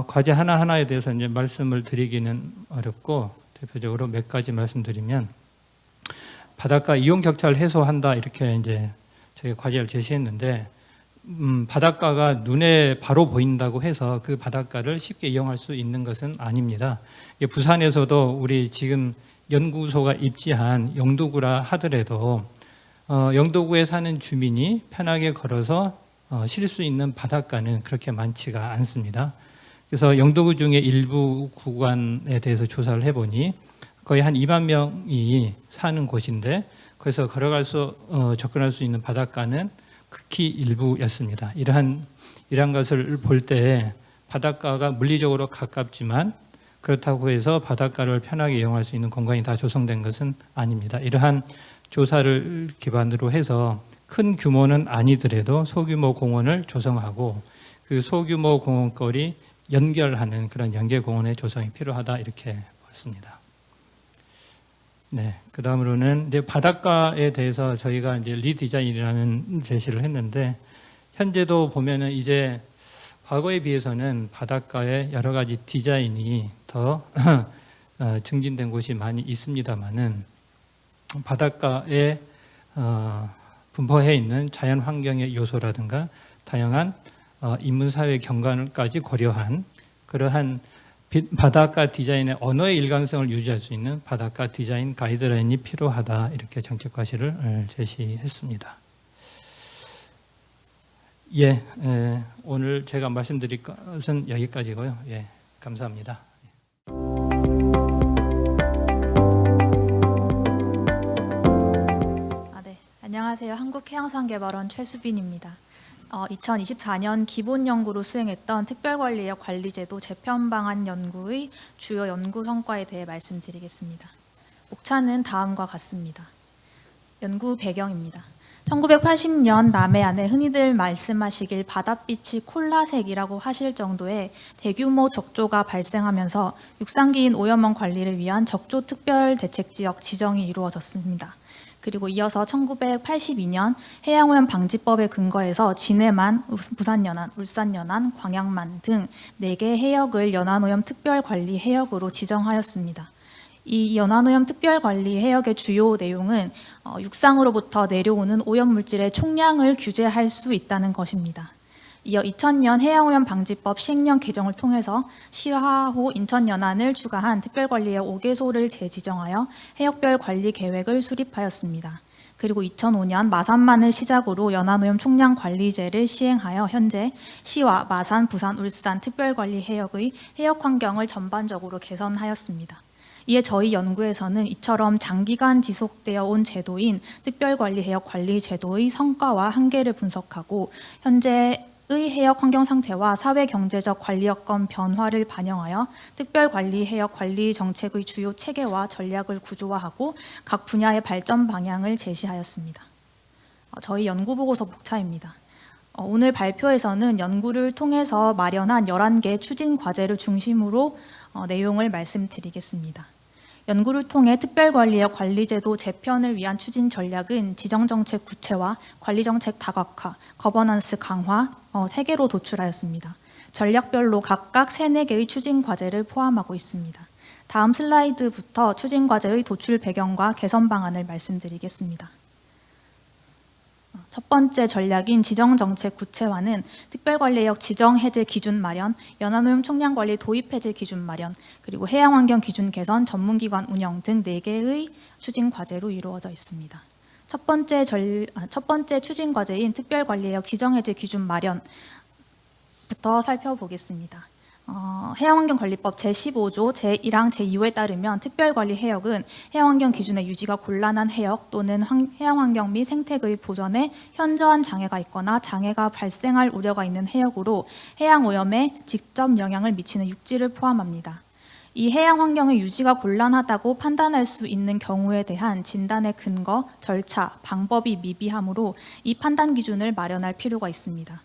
과제 하나하나에 대해서 이제 말씀을 드리기는 어렵고, 대표적으로 몇 가지 말씀드리면, 바닷가 이용 격차를 해소한다, 이렇게 이제 저희가 과제를 제시했는데, 바닷가가 눈에 바로 보인다고 해서 그 바닷가를 쉽게 이용할 수 있는 것은 아닙니다. 부산에서도 우리 지금 연구소가 입지한 영도구라 하더라도 영도구에 사는 주민이 편하게 걸어서 쉴 수 있는 바닷가는 그렇게 많지가 않습니다. 그래서 영도구 중에 일부 구간에 대해서 조사를 해보니 거의 한 2만 명이 사는 곳인데, 거기서 접근할 수 있는 바닷가는 극히 일부였습니다. 이러한 것을 볼 때 바닷가가 물리적으로 가깝지만 그렇다고 해서 바닷가를 편하게 이용할 수 있는 공간이 다 조성된 것은 아닙니다. 이러한 조사를 기반으로 해서 큰 규모는 아니더라도 소규모 공원을 조성하고 그 소규모 공원거리 연결하는 그런 연계공원의 조성이 필요하다 이렇게 봤습니다. 네, 그 다음으로는 이제 바닷가에 대해서 저희가 이제 리디자인이라는 제시를 했는데 현재도 보면은 이제 과거에 비해서는 바닷가에 여러 가지 디자인이 더 증진된 곳이 많이 있습니다만은 바닷가에 분포해 있는 자연 환경의 요소라든가 다양한 인문사회 경관까지 고려한 그러한 바닷가 디자인의 언어의 일관성을 유지할 수 있는 바닷가 디자인 가이드라인이 필요하다 이렇게 정책 과실을 제시했습니다. 예, 오늘 제가 말씀드릴 것은 여기까지고요. 예, 감사합니다. 네. 안녕하세요. 한국해양수산개발원 최수빈입니다. 2024년 기본 연구로 수행했던 특별관리역 관리제도 재편 방안 연구의 주요 연구 성과에 대해 말씀드리겠습니다. 목차는 다음과 같습니다. 연구 배경입니다. 1980년 남해안에 흔히들 말씀하시길 바닷빛이 콜라색이라고 하실 정도의 대규모 적조가 발생하면서 육상기인 오염원 관리를 위한 적조 특별대책지역 지정이 이루어졌습니다. 그리고 이어서 1982년 해양오염 방지법에 근거해서 진해만, 부산연안, 울산연안, 광양만 등 4개 해역을 연안오염 특별관리 해역으로 지정하였습니다. 이 연안오염 특별관리 해역의 주요 내용은 육상으로부터 내려오는 오염물질의 총량을 규제할 수 있다는 것입니다. 이어 2000년 해양오염 방지법 시행령 개정을 통해서 시화호 인천연안을 추가한 특별관리해역 5개소를 재지정하여 해역별 관리 계획을 수립하였습니다. 그리고 2005년 마산만을 시작으로 연안오염 총량 관리제를 시행하여 현재 시와 마산, 부산, 울산 특별관리 해역의 해역 환경을 전반적으로 개선하였습니다. 이에 저희 연구에서는 이처럼 장기간 지속되어 온 제도인 특별관리해역 관리제도의 성과와 한계를 분석하고 현재의 해역 환경 상태와 사회 경제적 관리 여건 변화를 반영하여 특별관리해역 관리 정책의 주요 체계와 전략을 구조화하고 각 분야의 발전 방향을 제시하였습니다. 저희 연구보고서 목차입니다. 오늘 발표에서는 연구를 통해서 마련한 11개 추진 과제를 중심으로 내용을 말씀드리겠습니다. 연구를 통해 특별관리역 관리제도 재편을 위한 추진 전략은 지정정책 구체화, 관리정책 다각화, 거버넌스 강화 3개로 도출하였습니다. 전략별로 각각 3, 4개의 추진 과제를 포함하고 있습니다. 다음 슬라이드부터 추진 과제의 도출 배경과 개선 방안을 말씀드리겠습니다. 첫 번째 전략인 지정정책 구체화는 특별관리역 지정해제 기준 마련, 연안오염 총량관리 도입해제 기준 마련, 그리고 해양환경 기준 개선, 전문기관 운영 등 4개의 추진 과제로 이루어져 있습니다. 첫 번째 추진 과제인 특별관리역 지정해제 기준 마련부터 살펴보겠습니다. 해양환경관리법 제15조 제1항 제2호에 따르면 특별관리해역은 해양환경 기준의 유지가 곤란한 해역 또는 해양환경 및 생태의 보전에 현저한 장애가 있거나 장애가 발생할 우려가 있는 해역으로 해양오염에 직접 영향을 미치는 육지를 포함합니다. 이 해양환경의 유지가 곤란하다고 판단할 수 있는 경우에 대한 진단의 근거, 절차, 방법이 미비하므로 이 판단 기준을 마련할 필요가 있습니다.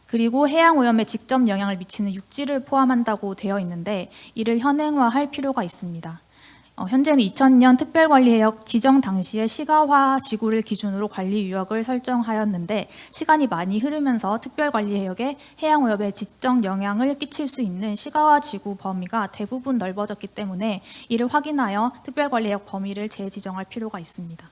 그리고 해양오염에 직접 영향을 미치는 육지를 포함한다고 되어 있는데 이를 현행화할 필요가 있습니다. 현재는 2000년 특별관리해역 지정 당시에 시가화 지구를 기준으로 관리 유역을 설정하였는데 시간이 많이 흐르면서 특별관리해역에 해양오염에 직접 영향을 끼칠 수 있는 시가화 지구 범위가 대부분 넓어졌기 때문에 이를 확인하여 특별관리해역 범위를 재지정할 필요가 있습니다.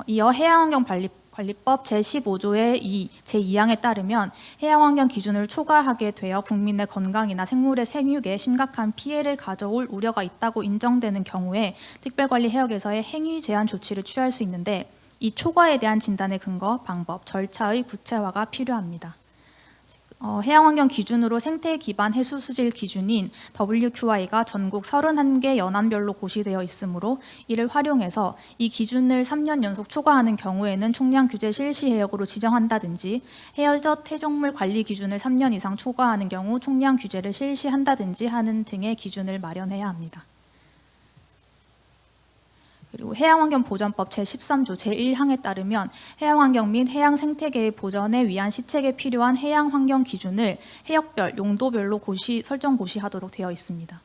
이어 해양환경관리법 제15조의 제2항에 따르면 해양환경 기준을 초과하게 되어 국민의 건강이나 생물의 생육에 심각한 피해를 가져올 우려가 있다고 인정되는 경우에 특별관리해역에서의 행위 제한 조치를 취할 수 있는데 이 초과에 대한 진단의 근거, 방법, 절차의 구체화가 필요합니다. 해양환경 기준으로 생태 기반 해수 수질 기준인 WQI가 전국 31개 연안별로 고시되어 있으므로 이를 활용해서 이 기준을 3년 연속 초과하는 경우에는 총량 규제 실시 해역으로 지정한다든지 해저드 해적물 관리 기준을 3년 이상 초과하는 경우 총량 규제를 실시한다든지 하는 등의 기준을 마련해야 합니다. 그리고 해양환경보전법 제13조 제1항에 따르면 해양환경 및 해양생태계의 보전에 위한 시책에 필요한 해양환경 기준을 해역별, 용도별로 설정 고시하도록 되어 있습니다.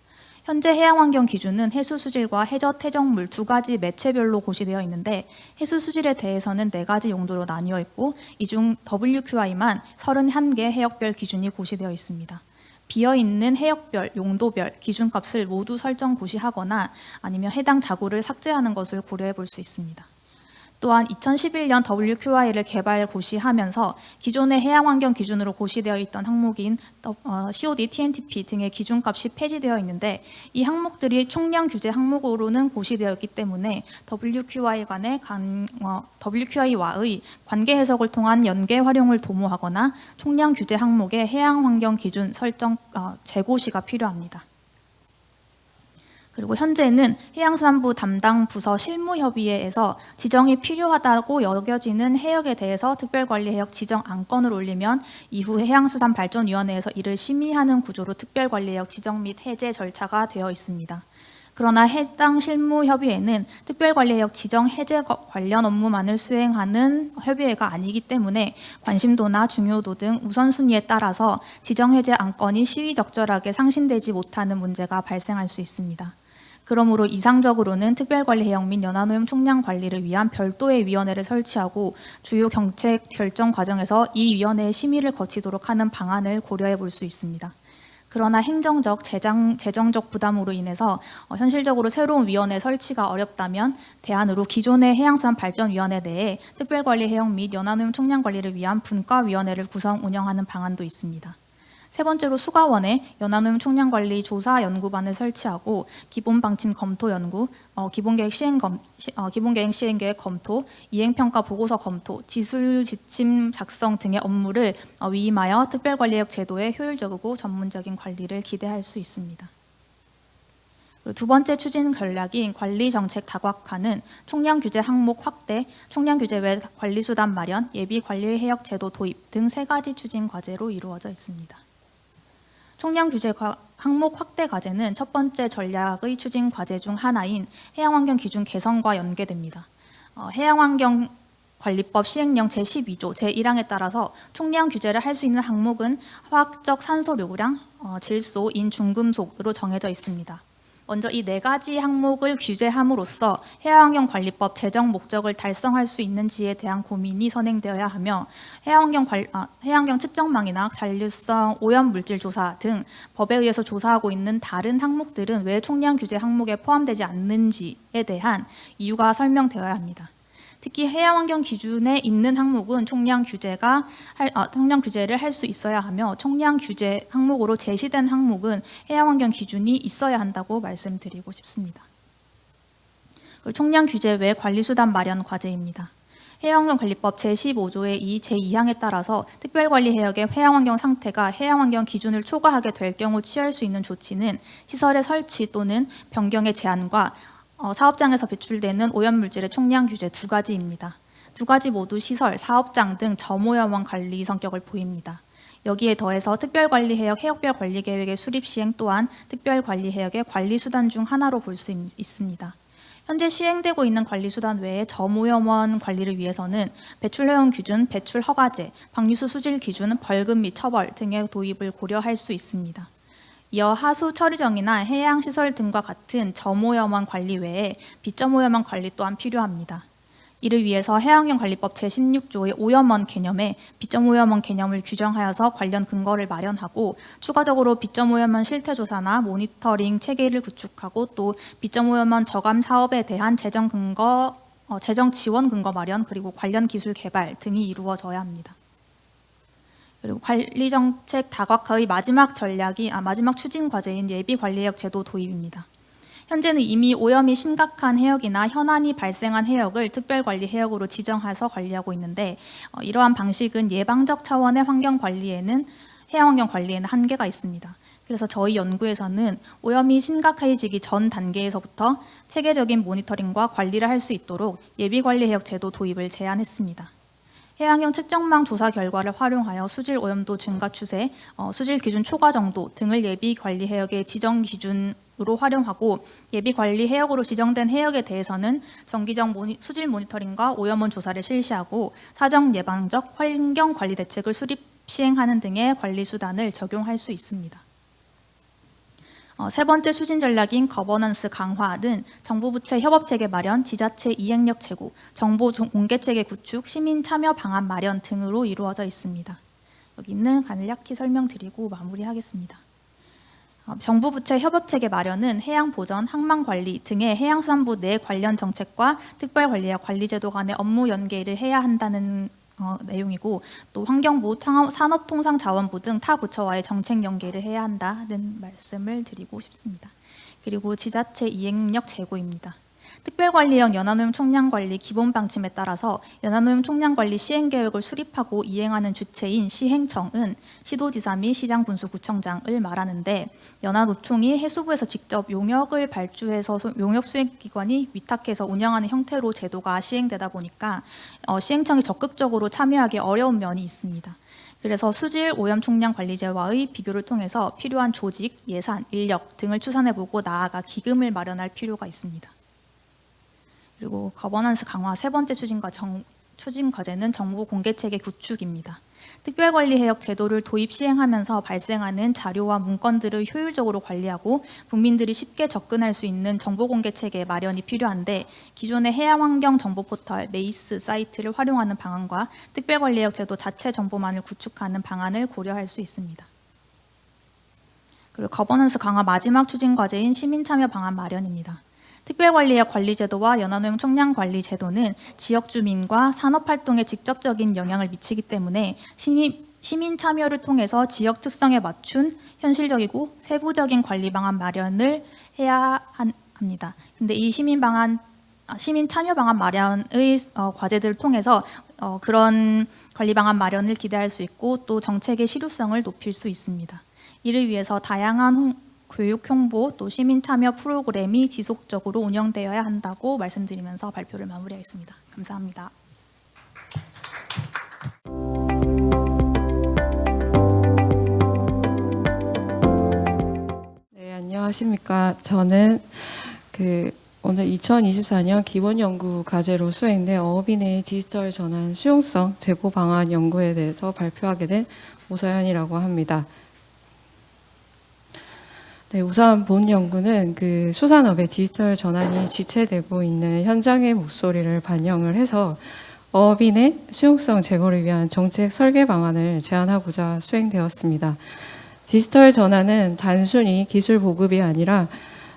현재 해양환경 기준은 해수수질과 해저 퇴적물 두 가지 매체별로 고시되어 있는데 해수수질에 대해서는 4가지 용도로 나뉘어 있고 이 중 WQI만 31개 해역별 기준이 고시되어 있습니다. 비어있는 해역별, 용도별 기준값을 모두 설정 고시하거나 아니면 해당 자구를 삭제하는 것을 고려해 볼 수 있습니다. 또한 2011년 WQI를 개발 고시하면서 기존의 해양환경 기준으로 고시되어 있던 항목인 COD, TNTP 등의 기준값이 폐지되어 있는데 이 항목들이 총량 규제 항목으로는 고시되어 있기 때문에 WQI와의 관계 해석을 통한 연계 활용을 도모하거나 총량 규제 항목의 해양환경 기준 설정 재고시가 필요합니다. 그리고 현재는 해양수산부 담당 부서 실무협의회에서 지정이 필요하다고 여겨지는 해역에 대해서 특별관리해역 지정 안건을 올리면 이후 해양수산발전위원회에서 이를 심의하는 구조로 특별관리해역 지정 및 해제 절차가 되어 있습니다. 그러나 해당 실무협의회는 특별관리해역 지정 해제 관련 업무만을 수행하는 협의회가 아니기 때문에 관심도나 중요도 등 우선순위에 따라서 지정 해제 안건이 시의적절하게 상신되지 못하는 문제가 발생할 수 있습니다. 그러므로 이상적으로는 특별관리해역 및 연안오염 총량 관리를 위한 별도의 위원회를 설치하고 주요 정책 결정 과정에서 이 위원회의 심의를 거치도록 하는 방안을 고려해 볼 수 있습니다. 그러나 행정적, 재정적 부담으로 인해서 현실적으로 새로운 위원회 설치가 어렵다면 대안으로 기존의 해양수산발전위원회 내에 특별관리해역 및 연안오염 총량 관리를 위한 분과위원회를 구성 운영하는 방안도 있습니다. 세 번째로 수가원에 연안오염 총량관리 조사 연구반을 설치하고 기본 방침 검토 연구, 기본계획 시행계획 검토, 이행평가 보고서 검토, 지술 지침 작성 등의 업무를 위임하여 특별관리해역 제도의 효율적이고 전문적인 관리를 기대할 수 있습니다. 두 번째 추진 전략인 관리정책 다각화는 총량 규제 항목 확대, 총량 규제 외 관리수단 마련, 예비 관리해역 제도 도입 등 3가지 추진 과제로 이루어져 있습니다. 총량 규제 항목 확대 과제는 첫 번째 전략의 추진 과제 중 하나인 해양환경 기준 개선과 연계됩니다. 해양환경관리법 시행령 제12조 제1항에 따라서 총량 규제를 할 수 있는 항목은 화학적 산소료량, 질소, 인, 중금속으로 정해져 있습니다. 먼저 이 4가지 항목을 규제함으로써 해양환경관리법 제정 목적을 달성할 수 있는지에 대한 고민이 선행되어야 하며 해양환경 측정망이나 잔류성 오염물질 조사 등 법에 의해서 조사하고 있는 다른 항목들은 왜 총량 규제 항목에 포함되지 않는지에 대한 이유가 설명되어야 합니다. 특히 해양환경 기준에 있는 항목은 총량 규제를 할 수 있어야 하며 총량 규제 항목으로 제시된 항목은 해양환경 기준이 있어야 한다고 말씀드리고 싶습니다. 총량 규제 외 관리수단 마련 과제입니다. 해양환경관리법 제15조의 2, 제2항에 따라서 특별관리해역의 해양환경 상태가 해양환경 기준을 초과하게 될 경우 취할 수 있는 조치는 시설의 설치 또는 변경의 제한과 사업장에서 배출되는 오염물질의 총량 규제 2가지입니다. 2가지 모두 시설, 사업장 등 저오염원 관리 성격을 보입니다. 여기에 더해서 특별관리해역 해역별 관리계획의 수립 시행 또한 특별관리해역의 관리수단 중 하나로 볼 수 있습니다. 현재 시행되고 있는 관리수단 외에 저오염원 관리를 위해서는 배출해용 기준, 배출 허가제, 방류수 수질 기준, 벌금 및 처벌 등의 도입을 고려할 수 있습니다. 이어 하수 처리정이나 해양시설 등과 같은 저오염원 관리 외에 비저오염원 관리 또한 필요합니다. 이를 위해서 해양환경관리법 제16조의 오염원 개념에 비저오염원 개념을 규정하여서 관련 근거를 마련하고 추가적으로 비저오염원 실태조사나 모니터링 체계를 구축하고 또 비저오염원 저감 사업에 대한 재정 지원 근거 마련 그리고 관련 기술 개발 등이 이루어져야 합니다. 그리고 관리정책 다각화의 마지막 추진 과제인 예비관리해역 제도 도입입니다. 현재는 이미 오염이 심각한 해역이나 현안이 발생한 해역을 특별관리해역으로 지정해서 관리하고 있는데 이러한 방식은 예방적 차원의 해양환경 관리에는 한계가 있습니다. 그래서 저희 연구에서는 오염이 심각해지기 전 단계에서부터 체계적인 모니터링과 관리를 할 수 있도록 예비관리해역 제도 도입을 제안했습니다. 해양환경 측정망 조사 결과를 활용하여 수질 오염도 증가 추세, 수질 기준 초과 정도 등을 예비 관리 해역의 지정 기준 으로 활용하고 예비 관리 해역으로 지정된 해역에 대해서는 정기적 수질 모니터링과 오염원 조사를 실시하고 사정 예방적 환경 관리 대책을 수립 시행하는 등의 관리 수단을 적용할 수 있습니다. 세 번째 추진 전략인 거버넌스 강화는 정부 부처 협업 체계 마련, 지자체 이행력 제고, 정보 공개 체계 구축, 시민 참여 방안 마련 등으로 이루어져 있습니다. 여기 있는 간략히 설명드리고 마무리하겠습니다. 정부 부처 협업체계 마련은 해양 보전, 항만 관리 등의 해양수산부 내 관련 정책과 특별관리와 관리제도 간의 업무 연계를 해야 한다는 내용이고, 또 환경부, 산업통상자원부 등 타 부처와의 정책 연계를 해야 한다는 말씀을 드리고 싶습니다. 그리고 지자체 이행력 제고입니다. 특별관리형 연안오염 총량관리 기본 방침에 따라서 연안오염 총량관리 시행계획을 수립하고 이행하는 주체인 시행청은 시도지사 및 시장군수구청장을 말하는데, 연안노총이 해수부에서 직접 용역을 발주해서 용역 수행기관이 위탁해서 운영하는 형태로 제도가 시행되다 보니까 시행청이 적극적으로 참여하기 어려운 면이 있습니다. 그래서 수질 오염 총량 관리제와의 비교를 통해서 필요한 조직, 예산, 인력 등을 추산해보고 나아가 기금을 마련할 필요가 있습니다. 그리고 거버넌스 강화 세 번째 추진 과제는 정보 공개 체계 구축입니다. 특별관리 해역 제도를 도입 시행하면서 발생하는 자료와 문건들을 효율적으로 관리하고 국민들이 쉽게 접근할 수 있는 정보 공개 체계 마련이 필요한데, 기존의 해양환경 정보 포털 메이스 사이트를 활용하는 방안과 특별관리 해역 제도 자체 정보만을 구축하는 방안을 고려할 수 있습니다. 그리고 거버넌스 강화 마지막 추진 과제인 시민 참여 방안 마련입니다. 특별관리해역 관리제도와 연안오염 총량관리 제도는 지역 주민과 산업활동에 직접적인 영향을 미치기 때문에 시민 참여를 통해서 지역 특성에 맞춘 현실적이고 세부적인 관리 방안 마련을 해야 합니다. 근데 이 시민 참여 방안 마련의 과제들을 통해서 그런 관리 방안 마련을 기대할 수 있고, 또 정책의 실효성을 높일 수 있습니다. 이를 위해서 다양한 교육 홍보 또 시민 참여 프로그램이 지속적으로 운영되어야 한다고 말씀드리면서 발표를 마무리하겠습니다. 감사합니다. 네, 안녕하십니까. 저는 오늘 2024년 기본연구 과제로 수행된 어업인의 디지털 전환 수용성 재고 방안 연구에 대해서 발표하게 된 오서연이라고 합니다. 네, 우선 본 연구는 수산업의 디지털 전환이 지체되고 있는 현장의 목소리를 반영을 해서 어업인의 수용성 제고를 위한 정책 설계 방안을 제안하고자 수행되었습니다. 디지털 전환은 단순히 기술 보급이 아니라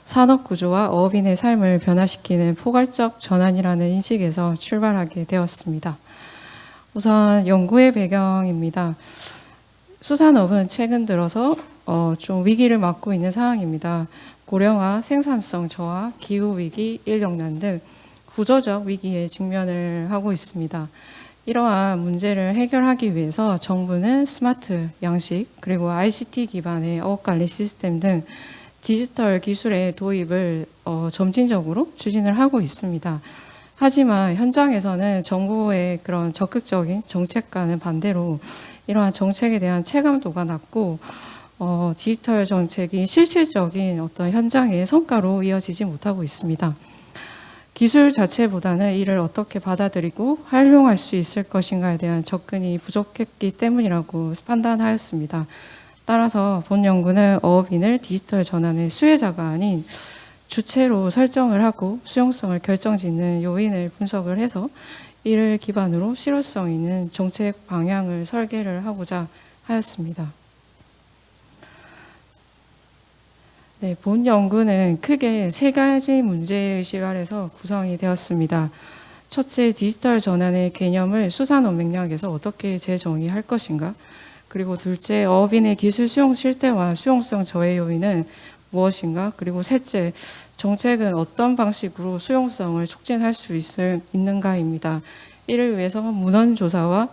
산업 구조와 어업인의 삶을 변화시키는 포괄적 전환이라는 인식에서 출발하게 되었습니다. 우선 연구의 배경입니다. 수산업은 최근 들어서 좀 위기를 맞고 있는 상황입니다. 고령화, 생산성 저하, 기후위기, 인력난 등 구조적 위기에 직면을 하고 있습니다. 이러한 문제를 해결하기 위해서 정부는 스마트 양식, 그리고 ICT 기반의 어업관리 시스템 등 디지털 기술의 도입을 점진적으로 추진을 하고 있습니다. 하지만 현장에서는 정부의 그런 적극적인 정책과는 반대로 이러한 정책에 대한 체감도가 낮고 디지털 정책이 실질적인 어떤 현장의 성과로 이어지지 못하고 있습니다. 기술 자체보다는 이를 어떻게 받아들이고 활용할 수 있을 것인가에 대한 접근이 부족했기 때문이라고 판단하였습니다. 따라서 본 연구는 어업인을 디지털 전환의 수혜자가 아닌 주체로 설정을 하고 수용성을 결정짓는 요인을 분석을 해서 이를 기반으로 실효성 있는 정책 방향을 설계를 하고자 하였습니다. 네, 본 연구는 크게 세 가지 문제의식 아래서 구성이 되었습니다. 첫째, 디지털 전환의 개념을 수산업 맥락에서 어떻게 재정의할 것인가? 그리고 둘째, 어업인의 기술 수용 실태와 수용성 저해 요인은 무엇인가? 그리고 셋째, 정책은 어떤 방식으로 수용성을 촉진할 수 있는가입니다. 이를 위해서 문헌조사와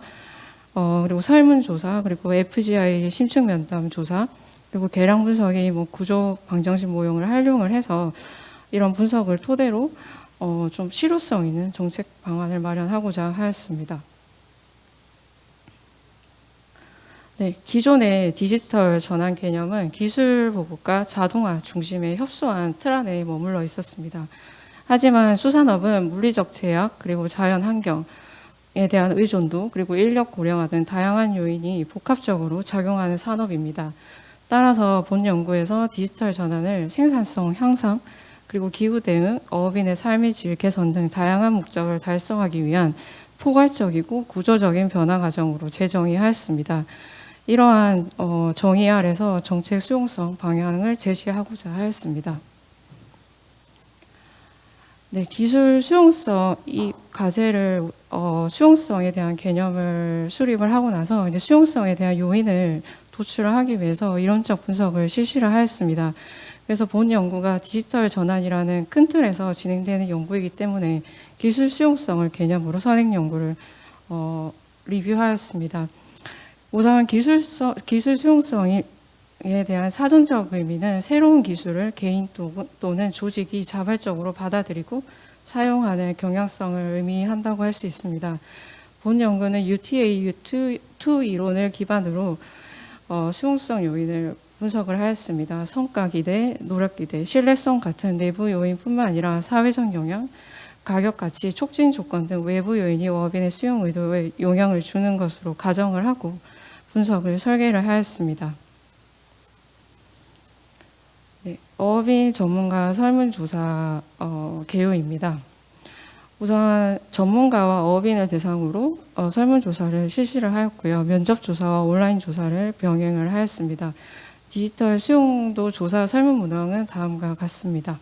그리고 설문조사, 그리고 FGI 심층면담 조사, 그리고 계량 분석이 구조 방정식 모형을 활용을 해서 이런 분석을 토대로 좀 실효성 있는 정책 방안을 마련하고자 하였습니다. 네, 기존의 디지털 전환 개념은 기술 보급과 자동화 중심의 협소한 틀 안에 머물러 있었습니다. 하지만 수산업은 물리적 제약, 그리고 자연 환경에 대한 의존도, 그리고 인력 고령화 등 다양한 요인이 복합적으로 작용하는 산업입니다. 따라서 본 연구에서 디지털 전환을 생산성 향상, 그리고 기후 대응, 어업인의 삶의 질 개선 등 다양한 목적을 달성하기 위한 포괄적이고 구조적인 변화 과정으로 재정의하였습니다. 이러한 정의 아래서 정책 수용성 방향을 제시하고자 하였습니다. 네, 기술 수용성 이 과제를 수용성에 대한 개념을 수립을 하고 나서 이제 수용성에 대한 요인을 도출을 하기 위해서 이론적 분석을 실시를 하였습니다. 그래서 본 연구가 디지털 전환이라는 큰 틀에서 진행되는 연구이기 때문에 기술 수용성을 개념으로 선행 연구를 리뷰하였습니다. 우선 기술 수용성에 대한 사전적 의미는 새로운 기술을 개인 또는 조직이 자발적으로 받아들이고 사용하는 경향성을 의미한다고 할 수 있습니다. 본 연구는 UTA-2 이론을 기반으로 수용성 요인을 분석을 하였습니다. 성과 기대, 노력 기대, 신뢰성 같은 내부 요인뿐만 아니라 사회적 영향, 가격 가치, 촉진 조건 등 외부 요인이 어업인의 수용 의도에 영향을 주는 것으로 가정을 하고 분석을 설계를 하였습니다. 네, 어업인 전문가 설문조사 개요입니다. 우선 전문가와 어업인을 대상으로 설문조사를 실시를 하였고요. 면접조사와 온라인 조사를 병행을 하였습니다. 디지털 수용도 조사 설문 문항은 다음과 같습니다.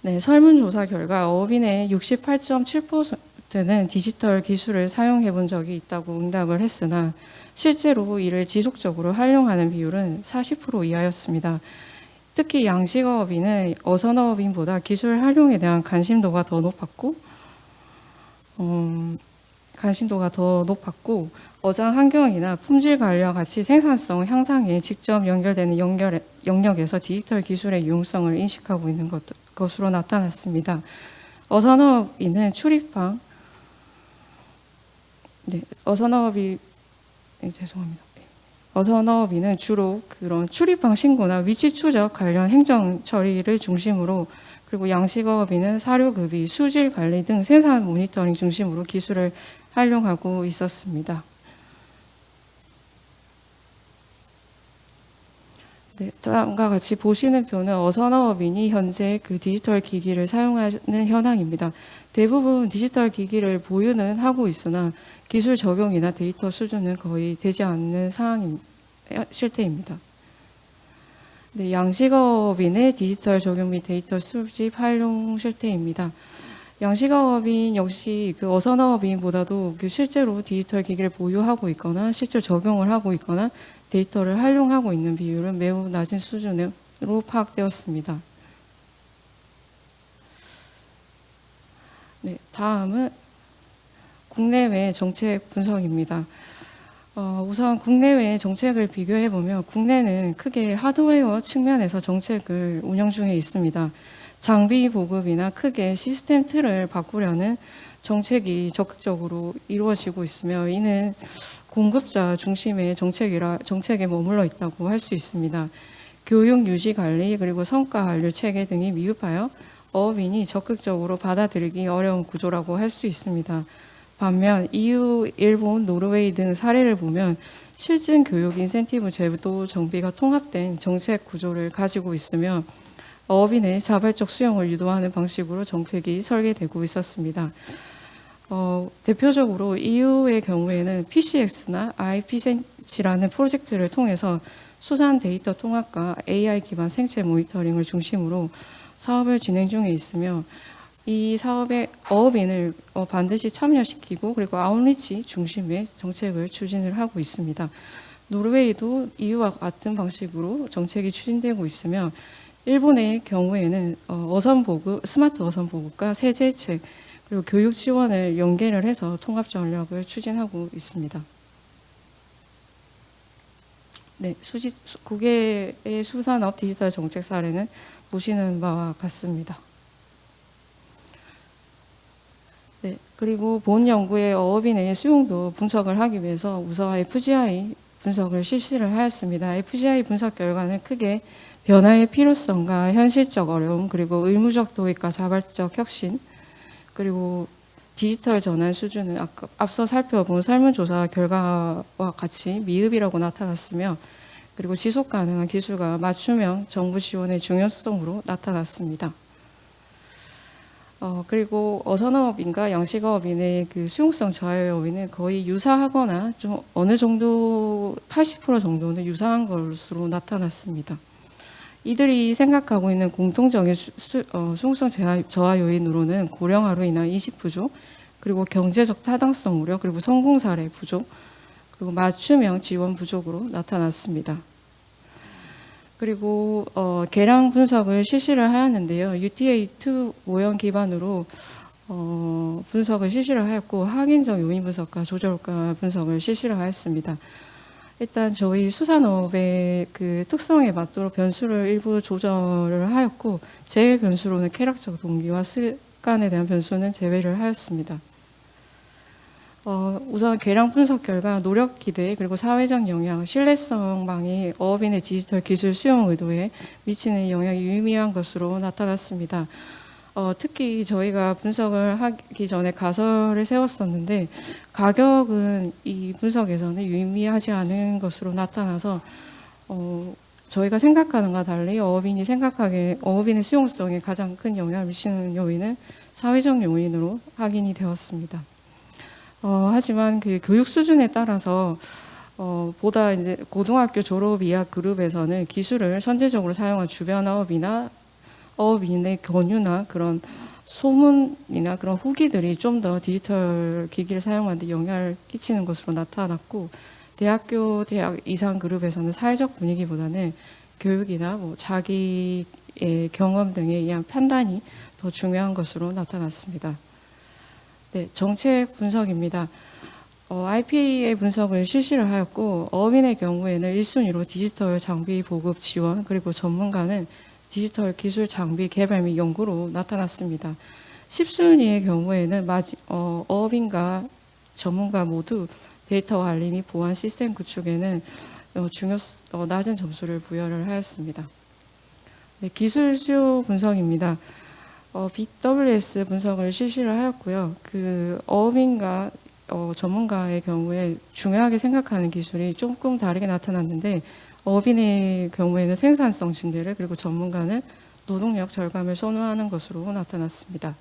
네, 설문조사 결과 어업인의 68.7%는 디지털 기술을 사용해 본 적이 있다고 응답을 했으나 실제로 이를 지속적으로 활용하는 비율은 40% 이하였습니다. 특히 양식어업인은 어선어업인보다 기술 활용에 대한 관심도가 더 높았고 어장 환경이나 품질 관리와 같이 생산성 향상에 직접 연결되는 영역에서 디지털 기술의 유용성을 인식하고 있는 것으로 나타났습니다. 어선어업인은 어선어업인은 주로 그런 출입방 신고나 위치 추적 관련 행정 처리를 중심으로, 그리고 양식어업인은 사료급이, 수질 관리 등 생산 모니터링 중심으로 기술을 활용하고 있었습니다. 네, 다음과 같이 보시는 표는 어선어업인이 현재 그 디지털 기기를 사용하는 현황입니다. 대부분 디지털 기기를 보유는 하고 있으나 기술 적용이나 데이터 수준은 거의 되지 않는 실태입니다. 네, 양식어업인의 디지털 적용 및 데이터 수집 활용 실태입니다. 양식어업인 역시 그 어선어업인보다도 실제로 디지털 기기를 보유하고 있거나 실제 적용을 하고 있거나 데이터를 활용하고 있는 비율은 매우 낮은 수준으로 파악되었습니다. 네, 다음은 국내외 정책 분석입니다. 우선 국내외 정책을 비교해보면 국내는 크게 하드웨어 측면에서 정책을 운영 중에 있습니다. 장비 보급이나 크게 시스템 틀을 바꾸려는 정책이 적극적으로 이루어지고 있으며 이는 공급자 중심의 정책에 머물러 있다고 할 수 있습니다. 교육 유지 관리 그리고 성과 한류 체계 등이 미흡하여 어업인이 적극적으로 받아들이기 어려운 구조라고 할 수 있습니다. 반면 EU, 일본, 노르웨이 등 사례를 보면 실증 교육 인센티브 제도 정비가 통합된 정책 구조를 가지고 있으며 어업인의 자발적 수용을 유도하는 방식으로 정책이 설계되고 있었습니다. 대표적으로 EU의 경우에는 PCX나 IP센치라는 프로젝트를 통해서 수산 데이터 통합과 AI 기반 생체 모니터링을 중심으로 사업을 진행 중에 있으며 이 사업에 어업인을 반드시 참여시키고 그리고 아웃리치 중심의 정책을 추진을 하고 있습니다. 노르웨이도 EU와 같은 방식으로 정책이 추진되고 있으며 일본의 경우에는 스마트 어선 보급과 세제책 그리고 교육 지원을 연계를 해서 통합 전략을 추진하고 있습니다. 네, 국외의 수산업 디지털 정책 사례는 보시는 바와 같습니다. 네, 그리고 본 연구의 어업인의 수용도 분석을 하기 위해서 우선 FGI 분석을 실시를 하였습니다. FGI 분석 결과는 크게 변화의 필요성과 현실적 어려움, 그리고 의무적 도입과 자발적 혁신, 그리고 디지털 전환 수준은 앞서 살펴본 설문조사 결과와 같이 미흡이라고 나타났으며, 그리고 지속 가능한 기술과 맞춤형 정부 지원의 중요성으로 나타났습니다. 그리고 어선어업인과 양식어업인의 그 수용성 저하 요인은 거의 유사하거나 좀 어느 정도 80% 정도는 유사한 것으로 나타났습니다. 이들이 생각하고 있는 공통적인 수용성 저하 요인으로는 고령화로 인한 인식 부족, 그리고 경제적 타당성 우려, 그리고 성공 사례 부족, 그리고 맞춤형 지원 부족으로 나타났습니다. 그리고 계량 분석을 실시를 하였는데요. UTA2 모형 기반으로 분석을 실시를 하였고, 확인적 요인 분석과 조절가 분석을 실시를 하였습니다. 일단 저희 수산업의 그 특성에 맞도록 변수를 일부 조절을 하였고, 제외 변수로는 쾌락적 동기와 습관에 대한 변수는 제외를 하였습니다. 우선 계량 분석 결과 노력 기대, 그리고 사회적 영향, 신뢰성망이 어업인의 디지털 기술 수용 의도에 미치는 영향이 유의미한 것으로 나타났습니다. 특히 저희가 분석을 하기 전에 가설을 세웠었는데, 가격은 이 분석에서는 유의미하지 않은 것으로 나타나서 저희가 생각하는 것과 달리 어업인의 수용성에 가장 큰 영향을 미치는 요인은 사회적 요인으로 확인이 되었습니다. 하지만 그 교육 수준에 따라서 보다 이제 고등학교 졸업 이하 그룹에서는 기술을 선제적으로 사용한 주변 어업인의 권유나 그런 소문이나 그런 후기들이 좀 더 디지털 기기를 사용하는 데 영향을 끼치는 것으로 나타났고, 대학 이상 그룹에서는 사회적 분위기보다는 교육이나 뭐 자기의 경험 등에 의한 판단이 더 중요한 것으로 나타났습니다. 네, 정책 분석입니다. IPA 분석을 실시를 하였고, 어업인의 경우에는 1순위로 디지털 장비 보급 지원, 그리고 전문가는 디지털 기술 장비 개발 및 연구로 나타났습니다. 10순위의 경우에는 어업인과 전문가 모두 데이터 관리 및 보안 시스템 구축에는 낮은 점수를 부여를 하였습니다. 네, 기술 수요 분석입니다. BWS 분석을 실시를 하였고요. 그 어업인과 전문가의 경우에 중요하게 생각하는 기술이 조금 다르게 나타났는데, 어업인의 경우에는 생산성 증대를, 그리고 전문가는 노동력 절감을 선호하는 것으로 나타났습니다.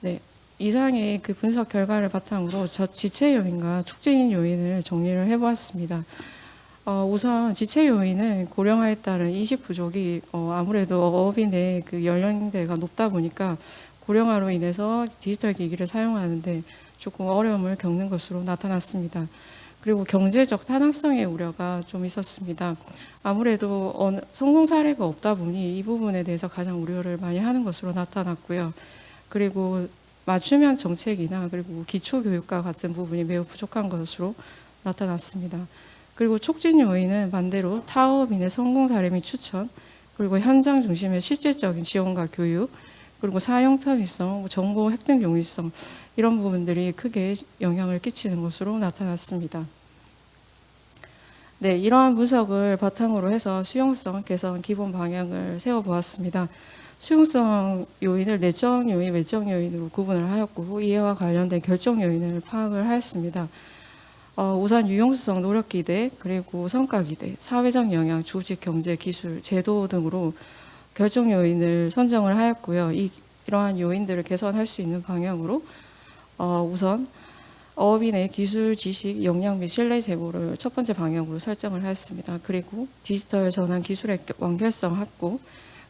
네, 이상의 그 분석 결과를 바탕으로 지체 요인과 촉진 요인을 정리를 해보았습니다. 우선 지체 요인은 고령화에 따른 인식 부족이 아무래도 어업인의 그 연령대가 높다 보니까 고령화로 인해서 디지털 기기를 사용하는데 조금 어려움을 겪는 것으로 나타났습니다. 그리고 경제적 타당성의 우려가 좀 있었습니다. 아무래도 성공 사례가 없다 보니 이 부분에 대해서 가장 우려를 많이 하는 것으로 나타났고요. 그리고 맞춤형 정책이나 그리고 기초교육과 같은 부분이 매우 부족한 것으로 나타났습니다. 그리고 촉진 요인은 반대로 타업인의 성공 사례 및 추천, 그리고 현장 중심의 실질적인 지원과 교육, 그리고 사용 편의성, 정보 획득 용이성, 이런 부분들이 크게 영향을 끼치는 것으로 나타났습니다. 네, 이러한 분석을 바탕으로 해서 수용성 개선 기본 방향을 세워보았습니다. 수용성 요인을 내적 요인, 외적 요인으로 구분을 하였고, 이해와 관련된 결정 요인을 파악을 하였습니다. 우선 유용수성, 노력 기대, 그리고 성과 기대, 사회적 영향, 조직, 경제, 기술, 제도 등으로 결정 요인을 선정을 하였고요. 이러한 요인들을 개선할 수 있는 방향으로 우선 어업인의 기술, 지식, 역량 및 신뢰 제고를 첫 번째 방향으로 설정을 하였습니다. 그리고 디지털 전환 기술의 완결성 확보,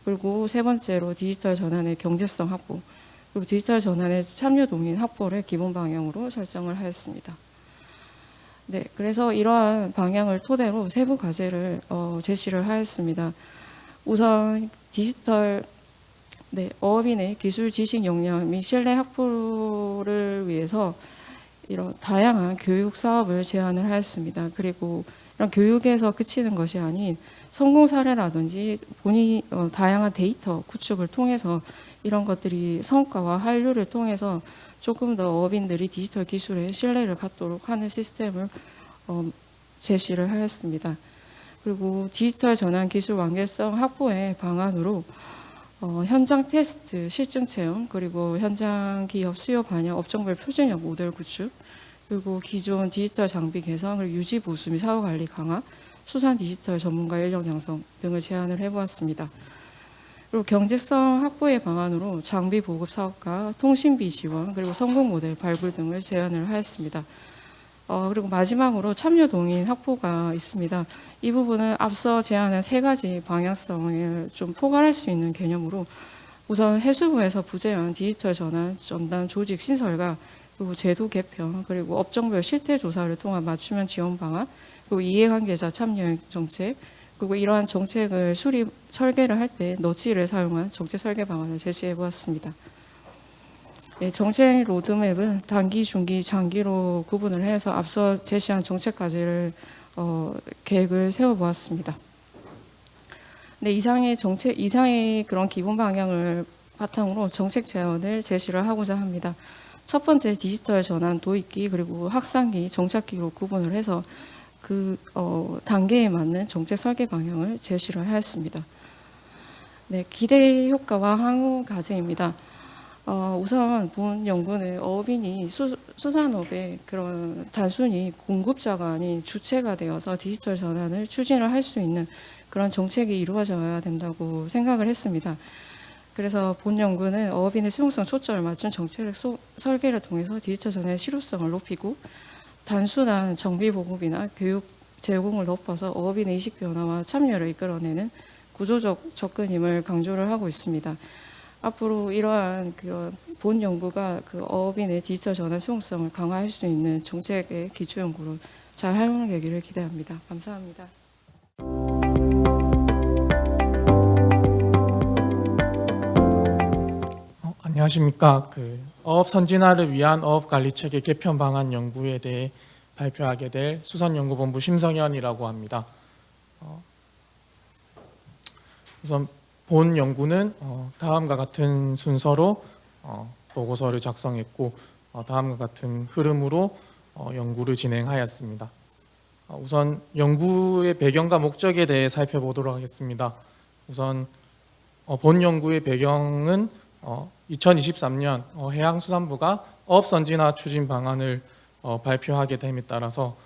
그리고 세 번째로 디지털 전환의 경제성 확보, 그리고 디지털 전환의 참여 동인 확보를 기본 방향으로 설정을 하였습니다. 네, 그래서 이러한 방향을 토대로 세부 과제를 제시를 하였습니다. 우선 어업인의 기술, 지식, 역량 및 신뢰 확보를 위해서 이런 다양한 교육 사업을 제안을 하였습니다. 그리고 이런 교육에서 그치는 것이 아닌 성공 사례라든지 다양한 데이터 구축을 통해서 이런 것들이 성과와 한류를 통해서 조금 더 어업인들이 디지털 기술에 신뢰를 갖도록 하는 시스템을 제시를 하였습니다. 그리고 디지털 전환 기술 완결성 확보의 방안으로 현장 테스트, 실증 체험, 그리고 현장 기업 수요 반영, 업종별 표준형 모델 구축, 그리고 기존 디지털 장비 개선, 그리고 유지 보수 및 사후 관리 강화, 수산 디지털 전문가 인력 양성 등을 제안을 해보았습니다. 그리고 경제성 확보의 방안으로 장비 보급 사업과 통신비 지원, 그리고 성공 모델 발굴 등을 제안을 하였습니다. 그리고 마지막으로 참여 동인 확보가 있습니다. 이 부분은 앞서 제안한 3가지 방향성을 좀 포괄할 수 있는 개념으로 우선 해수부에서 부재한 디지털 전환 전담 조직 신설과 그리고 제도 개편, 그리고 업종별 실태 조사를 통한 맞춤형 지원 방안, 그리고 이해관계자 참여 정책, 그리고 이러한 정책을 설계를 할 때 너치를 사용한 정책 설계 방안을 제시해 보았습니다. 네, 정책 로드맵은 단기, 중기, 장기로 구분을 해서 앞서 제시한 정책까지를 계획을 세워보았습니다. 네, 이상의 그런 기본 방향을 바탕으로 정책 제안을 제시를 하고자 합니다. 첫 번째 디지털 전환 도입기 그리고 확산기, 정착기로 구분을 해서 그 단계에 맞는 정책 설계 방향을 제시를 하였습니다. 네, 기대 효과와 향후 과제입니다. 우선 본 연구는 어업인이 수산업의 그런 단순히 공급자가 아닌 주체가 되어서 디지털 전환을 추진을 할 수 있는 그런 정책이 이루어져야 된다고 생각을 했습니다. 그래서 본 연구는 어업인의 수용성 초점을 맞춘 정책 설계를 통해서 디지털 전환의 실효성을 높이고 단순한 정비 보급이나 교육 제공을 높여서 어업인의 의식 변화와 참여를 이끌어내는 구조적 접근임을 강조를 하고 있습니다. 앞으로 이러한 본 연구가 그 어업인의 디지털 전환 수용성을 강화할 수 있는 정책의 기초 연구로 잘 활용되기를 기대합니다. 감사합니다. 안녕하십니까. 어업 선진화를 위한 어업 관리 체계 개편 방안 연구에 대해 발표하게 될 수산연구본부 심성현이라고 합니다. 우선 본 연구는 다음과 같은 순서로 보고서를 작성했고 다음과 같은 흐름으로 연구를 진행하였습니다. 우선 연구의 배경과 목적에 대해 살펴보도록 하겠습니다. 우선 본 연구의 배경은 2023년 해양수산부가 어업선진화 추진 방안을 발표하게 됨에 따라서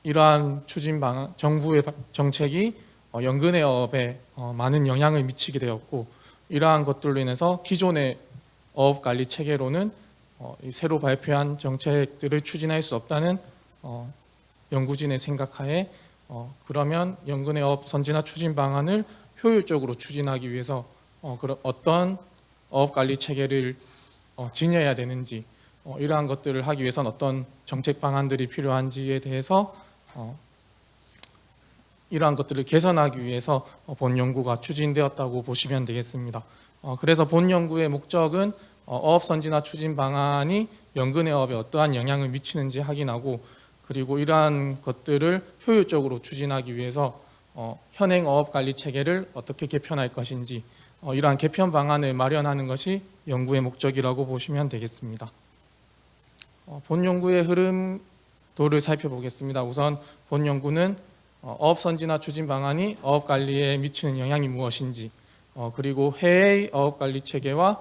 이러한 추진 방안, 정부의 정책이 연근해 어업에 많은 영향을 미치게 되었고 이러한 것들로 인해서 기존의 어업 관리 체계로는 새로 발표한 정책들을 추진할 수 없다는 연구진의 생각하에 그러면 연근해 어업 선진화 추진 방안을 효율적으로 추진하기 위해서 어떤 어업 관리 체계를 지녀야 되는지 이러한 것들을 하기 위해서는 어떤 정책 방안들이 필요한지에 대해서 이러한 것들을 개선하기 위해서 본 연구가 추진되었다고 보시면 되겠습니다. 그래서 본 연구의 목적은 어업 선진화 추진 방안이 연근해 어업에 어떠한 영향을 미치는지 확인하고 그리고 이러한 것들을 효율적으로 추진하기 위해서 현행 어업 관리 체계를 어떻게 개편할 것인지 이러한 개편 방안을 마련하는 것이 연구의 목적이라고 보시면 되겠습니다. 본 연구의 흐름도를 살펴보겠습니다. 우선 본 연구는 어업 선진화 추진 방안이 어업 관리에 미치는 영향이 무엇인지 그리고 해외의 어업 관리 체계와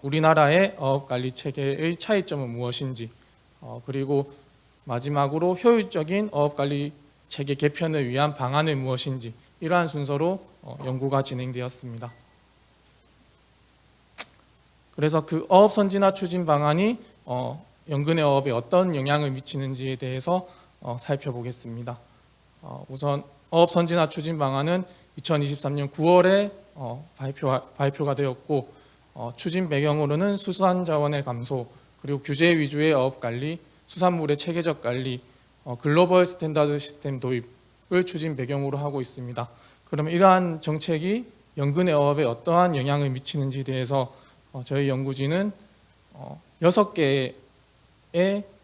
우리나라의 어업 관리 체계의 차이점은 무엇인지 그리고 마지막으로 효율적인 어업 관리 체계 개편을 위한 방안은 무엇인지 이러한 순서로 연구가 진행되었습니다. 그래서 그 어업 선진화 추진 방안이 연근해 어업에 어떤 영향을 미치는지에 대해서 살펴보겠습니다. 우선 어업 선진화 추진 방안은 2023년 9월에 발표가 되었고 추진 배경으로는 수산자원의 감소 그리고 규제 위주의 어업 관리, 수산물의 체계적 관리, 글로벌 스탠다드 시스템 도입을 추진 배경으로 하고 있습니다. 그러면 이러한 정책이 연근해 어업에 어떠한 영향을 미치는지에 대해서 저희 연구진은 6개의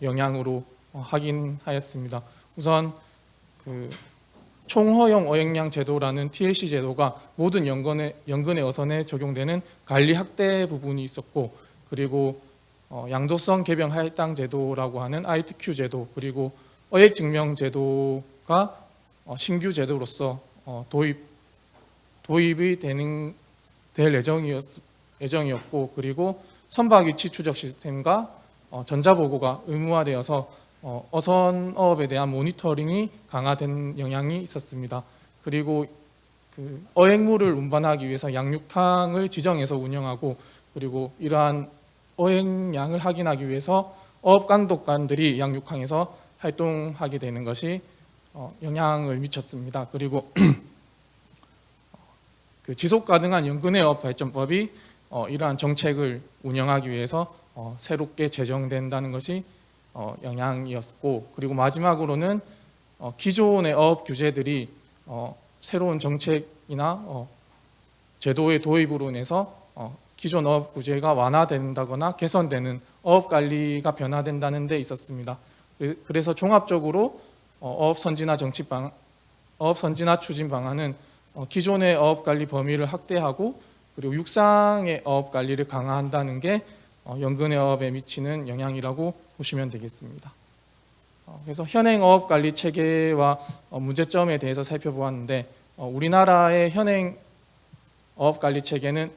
영향으로 확인하였습니다. 우선 총허용 어획량 제도라는 TLC 제도가 모든 연근의 어선에 적용되는 관리 확대 부분이 있었고, 그리고 양도성 개병 할당 제도라고 하는 ITQ 제도, 그리고 어획 증명 제도가 신규 제도로서 도입이 될 예정이었고, 그리고 선박 위치 추적 시스템과 전자보고가 의무화되어서 어선업에 대한 모니터링이 강화된 영향이 있었습니다. 그리고 그 어획물을 운반하기 위해서 양육항을 지정해서 운영하고, 그리고 이러한 어획량을 확인하기 위해서 어업감독관들이 양육항에서 활동하게 되는 것이 영향을 미쳤습니다. 그리고 그 지속가능한 연근해업 발전법이 이러한 정책을 운영하기 위해서 새롭게 제정된다는 것이 영향이었고, 그리고 마지막으로는 기존의 어업 규제들이 새로운 정책이나 제도의 도입으로 인해서 기존 어업 규제가 완화된다거나 개선되는 어업 관리가 변화된다는 데 있었습니다. 그래서 종합적으로 어업 선진화 추진 방안은 기존의 어업 관리 범위를 확대하고, 그리고 육상의 어업 관리를 강화한다는 게 연근의 어업에 미치는 영향이라고 보시면 되겠습니다. 그래서 현행 어업 관리 체계와 문제점에 대해서 살펴보았는데, 우리나라의 현행 어업 관리 체계는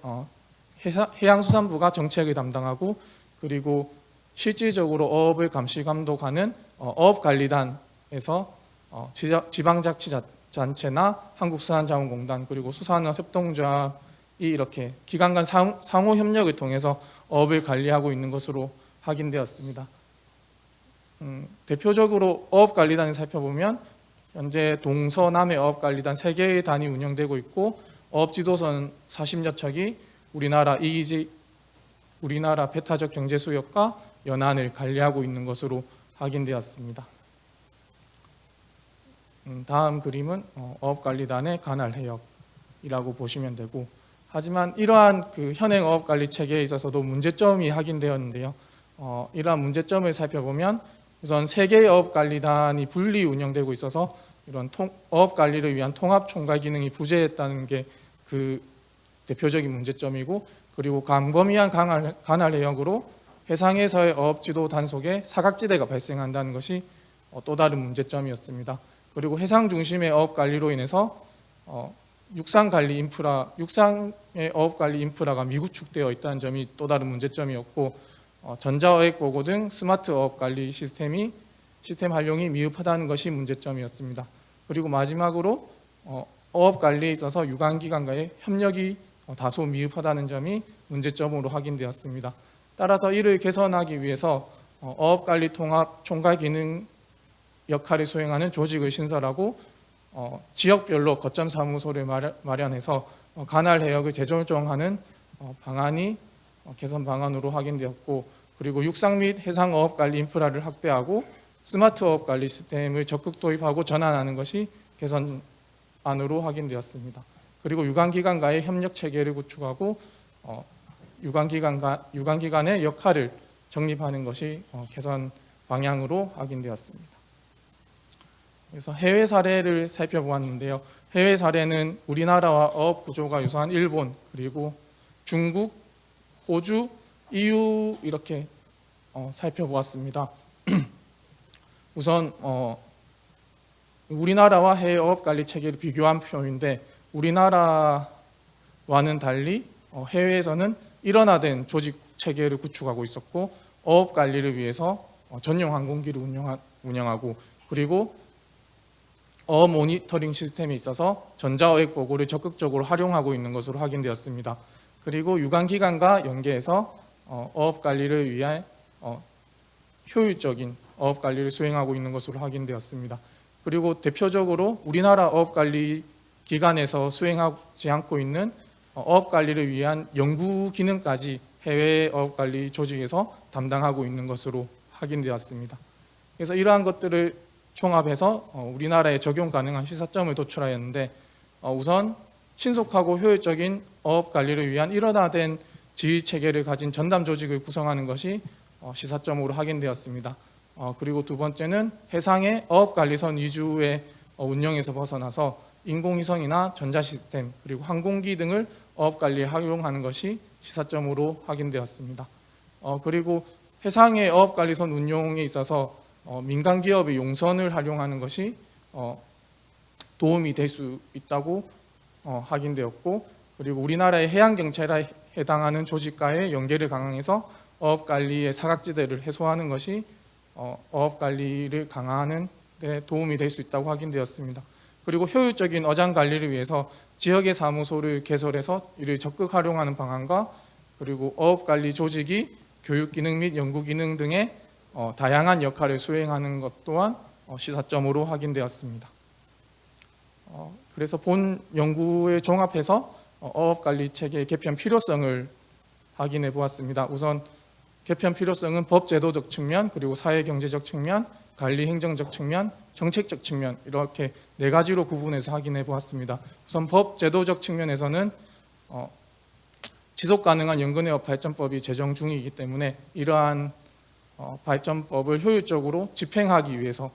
해양수산부가 정책을 담당하고, 그리고 실질적으로 어업을 감시 감독하는 어업관리단에서 지방자치단체나 한국수산자원공단, 그리고 수산업협동조합이 이렇게 기관 간 상호 협력을 통해서 어업을 관리하고 있는 것으로 확인되었습니다. 대표적으로 어업관리단을 살펴보면 현재 동서남의 어업관리단 3개의 단이 운영되고 있고, 어업지도선 40여 척이 우리나라 배타적 경제수역과 연안을 관리하고 있는 것으로 확인되었습니다. 다음 그림은 어업관리단의 관할 해역이라고 보시면 되고, 하지만 이러한 그 현행 어업관리 체계에 있어서도 문제점이 확인되었는데요. 이러한 문제점을 살펴보면 우선 3개의 어업관리단이 분리 운영되고 있어서 이런 어업관리를 위한 통합총괄 기능이 부재했다는 게 그 대표적인 문제점이고, 그리고 광범위한 관할 해역으로 해상에서의 어업지도 단속에 사각지대가 발생한다는 것이 또 다른 문제점이었습니다. 그리고 해상 중심의 어업관리로 인해서 육상의 어업관리 인프라가 미구축되어 있다는 점이 또 다른 문제점이었고, 전자어획보고 등 스마트 어업관리 시스템 활용이 미흡하다는 것이 문제점이었습니다. 그리고 마지막으로 어업관리에 있어서 유관기관과의 협력이 다소 미흡하다는 점이 문제점으로 확인되었습니다. 따라서 이를 개선하기 위해서 어업관리 통합 총괄 기능 역할을 수행하는 조직을 신설하고, 지역별로 거점 사무소를 마련해서 관할 해역을 재조정하는 방안이 개선 방안으로 확인되었고, 그리고 육상 및 해상 어업관리 인프라를 확대하고 스마트 어업관리 시스템을 적극 도입하고 전환하는 것이 개선안으로 확인되었습니다. 그리고 유관기관과의 협력 체계를 구축하고 유관기관의 역할을 정립하는 것이 개선 방향으로 확인되었습니다. 그래서 해외 사례를 살펴보았는데요. 해외 사례는 우리나라와 어업 구조가 유사한 일본, 그리고 중국, 호주, EU 이렇게 살펴보았습니다. 우선 우리나라와 해외 어업 관리 체계를 비교한 표인데, 우리나라와는 달리 해외에서는 일원화된 조직 체계를 구축하고 있었고, 어업 관리를 위해서 전용 항공기를 운영하고, 그리고 어업 모니터링 시스템에 있어서 전자어획 보고를 적극적으로 활용하고 있는 것으로 확인되었습니다. 그리고 유관기관과 연계해서 어업 관리를 위해 효율적인 어업 관리를 수행하고 있는 것으로 확인되었습니다. 그리고 대표적으로 우리나라 어업 관리 기관에서 수행하지 않고 있는 어업 관리를 위한 연구 기능까지 해외 어업 관리 조직에서 담당하고 있는 것으로 확인되었습니다. 그래서 이러한 것들을 총합해서 우리나라에 적용 가능한 시사점을 도출하였는데, 우선 신속하고 효율적인 어업 관리를 위한 일원화된 지휘 체계를 가진 전담 조직을 구성하는 것이 시사점으로 확인되었습니다. 그리고 두 번째는 해상의 어업 관리선 위주의 운영에서 벗어나서 인공위성이나 전자시스템 그리고 항공기 등을 어업관리에 활용하는 것이 시사점으로 확인되었습니다. 그리고 해상의 어업관리선 운용에 있어서 민간 기업의 용선을 활용하는 것이 도움이 될 수 있다고 확인되었고, 그리고 우리나라의 해양경찰에 해당하는 조직과의 연계를 강화해서 어업관리의 사각지대를 해소하는 것이 어업관리를 강화하는 데 도움이 될 수 있다고 확인되었습니다. 그리고 효율적인 어장 관리를 위해서 지역의 사무소를 개설해서 이를 적극 활용하는 방안과, 그리고 어업관리 조직이 교육기능 및 연구기능 등의 다양한 역할을 수행하는 것 또한 시사점으로 확인되었습니다. 그래서 본 연구에 종합해서 어업관리 체계 개편 필요성을 확인해 보았습니다. 우선 개편 필요성은 법제도적 측면, 그리고 사회경제적 측면, 관리행정적 측면, 정책적 측면 이렇게 네 가지로 구분해서 확인해 보았습니다. 우선 법제도적 측면에서는 지속가능한 연근해업 발전법이 제정 중이기 때문에 이러한 발전법을 효율적으로 집행하기 위해서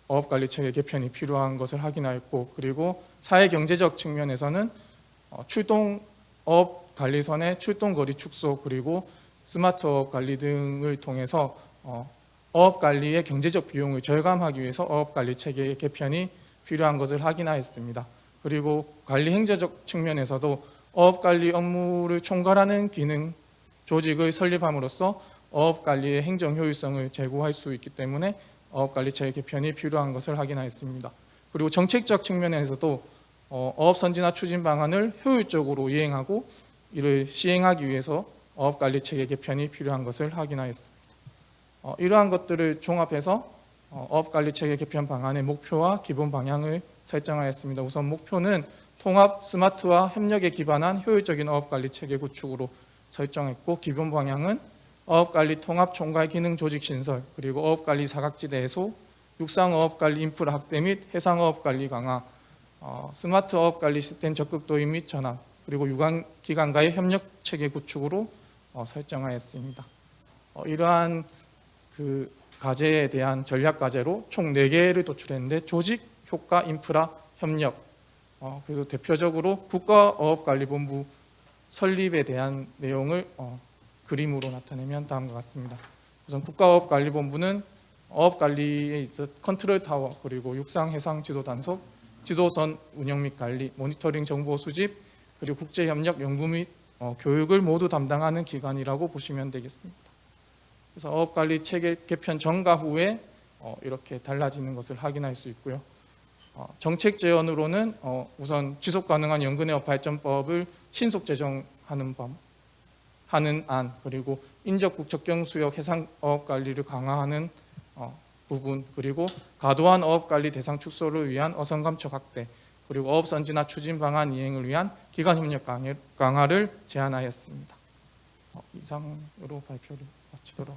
어업관리체계 개편이 필요한 것을 확인하였고, 그리고 사회경제적 측면에서는 어업관리선의 출동거리 축소, 그리고 스마트 어업관리 등을 통해서 어업관리의 경제적 비용을 절감하기 위해서 어업관리체계 개편이 필요한 것을 확인하였습니다. 그리고 관리행정적 측면에서도 어업관리 업무를 총괄하는 기능 조직을 설립함으로써 어업관리의 행정 효율성을 제고할 수 있기 때문에 어업관리체계 개편이 필요한 것을 확인하였습니다. 그리고 정책적 측면에서도 어업선진화 추진 방안을 효율적으로 이행하고 이를 시행하기 위해서 어업관리체계 개편이 필요한 것을 확인하였습니다. 이러한 것들을 종합해서 어업관리체계 개편 방안의 목표와 기본 방향을 설정하였습니다. 우선 목표는 통합 스마트와 협력에 기반한 효율적인 어업관리체계 구축으로 설정했고, 기본 방향은 어업관리 통합 총괄 기능 조직 신설, 그리고 어업관리 사각지대 해소, 육상 어업관리 인프라 확대 및 해상 어업관리 강화, 스마트 어업관리 시스템 적극 도입 및 전환, 그리고 유관기관과의 협력 체계 구축으로 설정하였습니다. 이러한 그 과제에 대한 전략 과제로 총 4개를 도출했는데, 조직, 효과, 인프라, 협력. 그래서 대표적으로 국가어업관리본부 설립에 대한 내용을 그림으로 나타내면 다음과 같습니다. 우선 국가어업관리본부는 어업관리에 있어 컨트롤 타워, 그리고 육상, 해상 지도 단속, 지도선 운영 및 관리, 모니터링 정보 수집, 그리고 국제협력, 연구 및 교육을 모두 담당하는 기관이라고 보시면 되겠습니다. 그래서 어업관리 체계 개편 전과 후에 이렇게 달라지는 것을 확인할 수 있고요. 정책 제언으로는 우선 지속가능한 연근해업 발전법을 신속 제정하는 하는 안, 그리고 인접국 적경수역 해상어업관리를 강화하는 부분, 그리고 과도한 어업관리 대상 축소를 위한 어선감축 확대, 그리고 어업선진화 추진 방안 이행을 위한 기관협력 강화를 제안하였습니다. 이상으로 발표를 마치도록 하겠습니다.